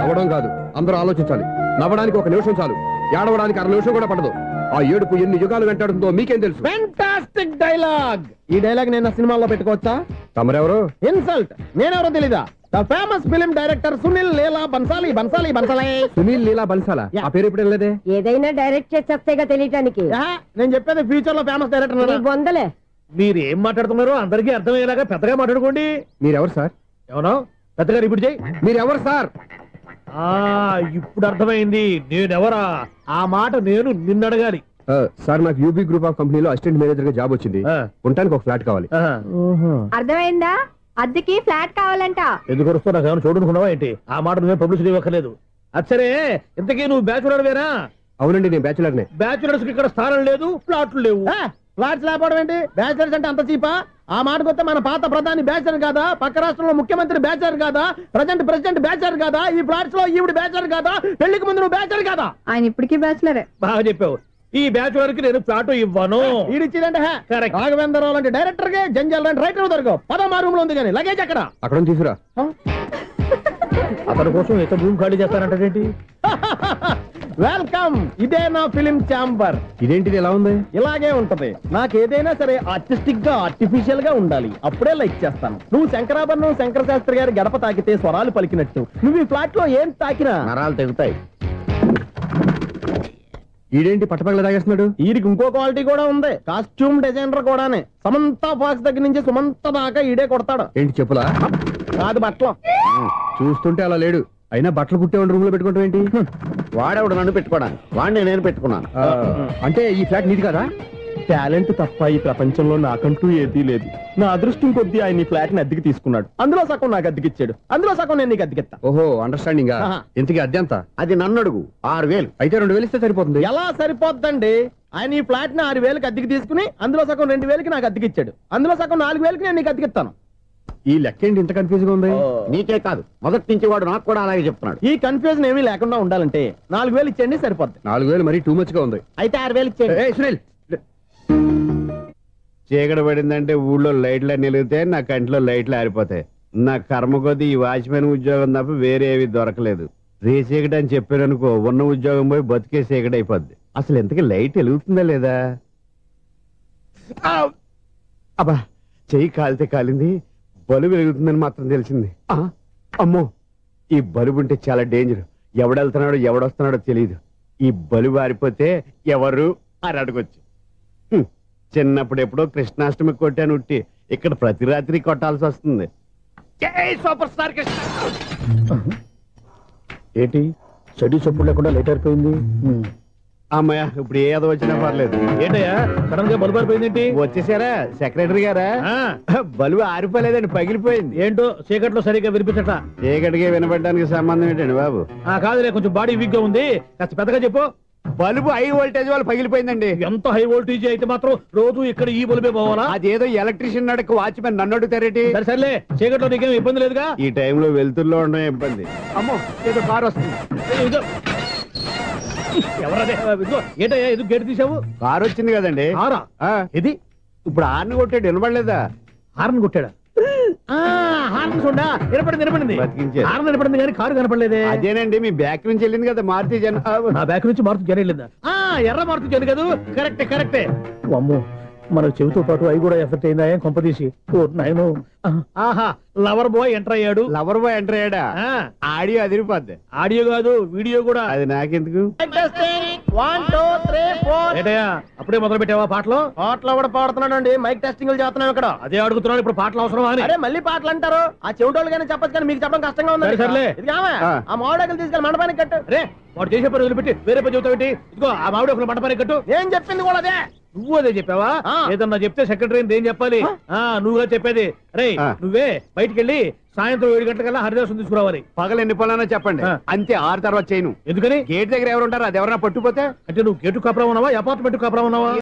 నవ్వడం కాదు, అందరూ ఆలోచించాలి. నవ్వడానికి 1 నిమిషం చాలు, ఏడవడానికి 1/2 నిమిషం కూడా పడదు. ఆ ఏడుపు ఎన్ని యుగాలు వెంటాడుతుందో మీకేం తెలుసు? Fantastic dialogue. ఈ డైలాగ్ నేను సినిమాలో పెట్టుకోవచ్చా? తమరెవరు? ఇన్సల్ట్. నేనెవరో తెలీదా? The famous film director Sunil Leela Bhansali. Bhansali Bhansali Sunil Leela బన్సాలా? ఆ పేరు ఇప్పుడు లేదే. ఏదైనా డైరెక్ట్ చేసేస్తేగా తెలియటానికి. నేను చెప్పేది ఫ్యూచర్ లో ఫేమస్ డైరెక్టర్. బొందలే. మీరు ఏం మాట్లాడుతున్నారో అందరికీ అర్థమయ్యేలాగా పెద్దగా మాట్లాడుకోండి. మీరెవరు సార్? ఎవరో పెద్దగా రిపీట్ చేయి. మీరెవరు సార్? ఇప్పుడు అర్థమైంది నేనెవరా. ఆ మాట నేను నిన్ను అడగాలి. సార్ నాకు యూబీ గ్రూప్ ఆఫ్ కంపెనీలో అసిస్టెంట్ మేనేజర్ గా జాబ్ వచ్చింది, ఉండటానికి ఒక ఫ్లాట్ కావాలి. అర్థమైందా? అద్దెకి ఫ్లాట్ కావాలంట. ఎందుకు వస్తావు? నాకు ఏమైనా చూడనుకున్నావా ఏంటి? ఆ మాట నువ్వే పబ్లిసిటీ ఇవ్వక్కర్లేదు. అచ్చరే, ఇంతకీ నువ్వు బ్యాచులర్ వేరా? అవునండి, నేను బ్యాచులర్నే. బ్యాచులర్స్ కి ఇక్కడ స్థానం లేదు, ఫ్లాట్లు లేవు. ఫ్లాట్స్ లేకపోవడం ఏంటి? బ్యాచులర్స్ అంటే అంత చీపా? ఆ మాటకొస్తే మన పాత ప్రధాని బ్యాచర్ కాదా? పక్క రాష్ట్రంలో ముఖ్యమంత్రి బ్యాచర్ కాదా? ప్రెసిడెంట్ బ్యాచర్ కాదా? ఈ ఫ్లాట్స్ లో ఈవిడ బ్యాచర్ కాదా? పెళ్లికి ముందు నువ్వు బ్యాచర్ కాదా? ఆయన ఇప్పటికీ బ్యాచులరే. బాగా చెప్పావు. ఈ బ్యాచులర్ కి నేను ఫ్లాట్ ఇవ్వను. ఈడిచ్చిందంటే రాఘవేంద్రరావు లాంటి డైరెక్టర్ కి జంజాల్ లాంటి రైటర్ దొరకవు. 13 రూమ్ లో ఉంది కానీ లగేజ్ అక్కడ. అక్కడ తీసుకురా. అతని కోసం ఎంత భూమి ఖాళీ చేస్తానంటే వెల్కమ్. ఇదే నా ఫిలిం ఛాంబర్. ఇదేంటిది ఎలా ఉంది? ఇలాగే ఉంటది. నాకు ఏదైనా సరే ఆర్టిస్టిక్ గా ఆర్టిఫిషియల్ గా ఉండాలి, అప్పుడే లైక్ చేస్తాను. నువ్వు శంకరాభరణం శంకర శాస్త్రి గారి గడప తాకితే స్వరాలు పలికినట్టు నువ్వు ఈ ఫ్లాట్ లో ఏం తాకినా నరాలు తెగుతాయి. ఈడేంటి పట్టపగల తాగేస్తున్నాడు? వీడికి ఇంకో క్వాలిటీ కూడా ఉంది. కాస్ట్యూమ్ డిజైనర్ కూడానే. సమంత ఫాక్స్ దగ్గర నుంచి సుమంత దాకా ఈడే కొడతాడు. ఏంటి చెప్పులా? కాదు బట్టలు. చూస్తుంటే అలా లేడు. అయినా బట్టలు కుట్టేవాడి రూమ్ లో పెట్టుకుంటాం ఏంటి? వాడేవాడు నన్ను పెట్టుకోవడానికి, వాడిని నేను పెట్టుకున్నాను. అంటే ఈ ఫ్లాట్ నీది కదా? టాలెంట్ తప్ప ఈ ప్రపంచంలో నాకంటూ ఏదీ లేదు. నా అదృష్టం కొద్దీ ఆయన ఈ ఫ్లాట్ ని అద్దెకి తీసుకున్నాడు. అందులో సగం నాకు అద్దెకిచ్చాడు, అందులో సగం నేను నీకు అద్దెకిస్తా. ఓహో, అండర్స్టాండింగ్. ఇంతకీ అద్దె ఎంత? అది నన్ను అడుగు. 6000. అయితే 2000 ఇస్తే సరిపోతుంది. ఎలా సరిపోద్దండి? ఆయన ఈ ఫ్లాట్ ని 6000కి అద్దెకి తీసుకుని అందులో సగం 2000కి నాకు అద్దెకిచ్చాడు, అందులో సగం 4000కి నేను నీకు అద్దెకిస్తాను. ఈ లెక్క ఏంటి ఇంత కన్ఫ్యూజ్ గా ఉంది? నీకే కాదు, మొదటి నుంచి వాడు నాకు కూడా అలాగే చెప్తున్నాడు. ఈ కన్ఫ్యూజన్ ఏమీ లేకుండా ఉండాలంటే 4000 ఇచ్చేయండి, సరిపోద్ది. 4000 మరీ టూ మచ్ గా ఉంది. అయితే 6000 ఇచ్చేయండి. సునీల్, చీకటి పడిందంటే ఊళ్ళో లైట్లు నిలిగితే నా కంటిలో లైట్లు ఆరిపోతాయి. నా కర్మ కొద్దీ ఈ వాచ్మెన్ ఉద్యోగం తప్ప వేరే ఏవి దొరకలేదు. రేసేకటి అని చెప్పారనుకో, ఉన్న ఉద్యోగం పోయి బతికే సేకటి అయిపోద్ది. అసలు ఎంతకీ లైట్ వెలుగుతుందా లేదా? అబ్బా, చెయ్యి కాలితే కాలింది, బలుబు వెలుగుతుందని మాత్రం తెలిసింది. అమ్మో, ఈ బలుబు ఉంటే చాలా డేంజర్. ఎవడెళ్తున్నాడో ఎవడొస్తున్నాడో తెలియదు. ఈ బలుబు ఆరిపోతే ఎవరు అని అడగొచ్చు. చిన్నప్పుడు ఎప్పుడో కృష్ణాష్టమి కొట్టాను ఉట్టి, ఇక్కడ ప్రతి రాత్రి కొట్టాల్సి వస్తుంది. Super star Krishna. ఏంటి చెడు చప్పుడు లేకుండా లేట్ అయిపోయింది? అమ్మయ్య, ఇప్పుడు ఏదో వచ్చినా పర్లేదు. ఏంటయ్యా సడన్ గా బల్బు అయిపోయింది ఏంటి? వచ్చేసారా సెక్రటరీ గారా? బలుబు ఆరిపోలేదండి, పగిలిపోయింది. ఏంటో చీకట్లో సరిగ్గా వినిపించట. చీకటికి వినపడడానికి సంబంధం ఏంటండి బాబు? కాదులే, కొంచెం బాడీ వీక్ గా ఉంది, కాస్త పెద్దగా చెప్పు. బల్బు హై వోల్టేజ్ వాళ్ళు పగిలిపోయిందండి. ఎంత హై వోల్టేజ్ అయితే మాత్రం రోజు ఇక్కడ ఈ బల్బే పోవాలా? అదేదో ఎలక్ట్రీషియన్ నడక వాచ్మెన్ నన్ను అడుగుతారేటి? సర్లే, చీకట్లో నీకేం ఇబ్బంది లేదుగా? ఈ టైంలో వెళ్తుల్లో ఉండడం ఇబ్బంది. అమ్మో, ఏదో కారు వస్తుంది. ఎవరదే? ఏంటయ్యా ఇది గేట్ తీసావు? కారు వచ్చింది కదండి. కారా? ఇది ఇప్పుడు హార్న్ కొట్టాడు, వినపడలేదా? హార్న్ కొట్టాడా? హార్న్ చూడా వినపడింది. హార్న్ వినపడింది కానీ కారు కనపడలేదే. అదేనండి, మీ బ్యాక్ నుంచి వెళ్ళింది కదా మారుతి జన. నా బ్యాక్ నుంచి మారుతి జన వెళ్ళిందా? ఎర్ర మారుతి జన కదా? కరెక్టే. అమ్మో, మనకు చెవితో పాటు అవి కూడా ఎఫెక్ట్ అయిందా కొంపదీసి? ఆహా, లవర్ బాయ్ ఎంటర్ అయ్యాడు. లవర్ బాయ్ ఎంటర్ అయ్యాడా? ఆడియో అదిరిపోద్ది. ఆడియో కాదు, వీడియో కూడా. అది నాకెందుకు? 1 2 3 4. ఏంటయ్యా అప్పుడే మొదలు పెట్టావా పాటలు? పాటలు కూడా పాడుతున్నాడు. మైక్ టెస్టింగ్ చేస్తున్నాం ఇక్కడ. అదే అడుగుతున్నాడు, ఇప్పుడు పాటలు అవసరమా అని. అరే మళ్ళీ పాటలు అంటారు. ఆ చెవిటోళ్ళు కానీ చెప్పచ్చు, కానీ మీకు చెప్పడం కష్టంగా ఉంది. సర్లే, ఆ మామిడాకులు తీసుకెళ్ళి మండపానికి కట్టు. రే, వాడు చేసే పని వదిలిపెట్టి వేరే పని చెబుతావు ఏంటి? ఇదిగో ఆ మామిడి ఒకరు మండపానికి కట్టు. నేను చెప్పింది కూడా అదే. నువ్వు అదే చెప్పావా? ఏదన్నా చెప్తే సెక్రటరీ ఏం చెప్పాలి? నువ్వుగా చెప్పేది. రే, నువ్వే బయటికి వెళ్ళి సాయంత్రం 7 గంటలకల్లా హరిదాసం తీసుకురావాలి. పగలు ఎన్ని పనులన్నా చెప్పండి, అంతే. 6 తర్వాత చేయను. ఎందుకని? గేట్ దగ్గర ఎవరు ఉంటారు? అది ఎవరైనా పట్టుపోతే? అంటే నువ్వు గేటు కాపురా ఉన్నావా, అపార్ట్మెంట్ కాపురా ఉన్నావా?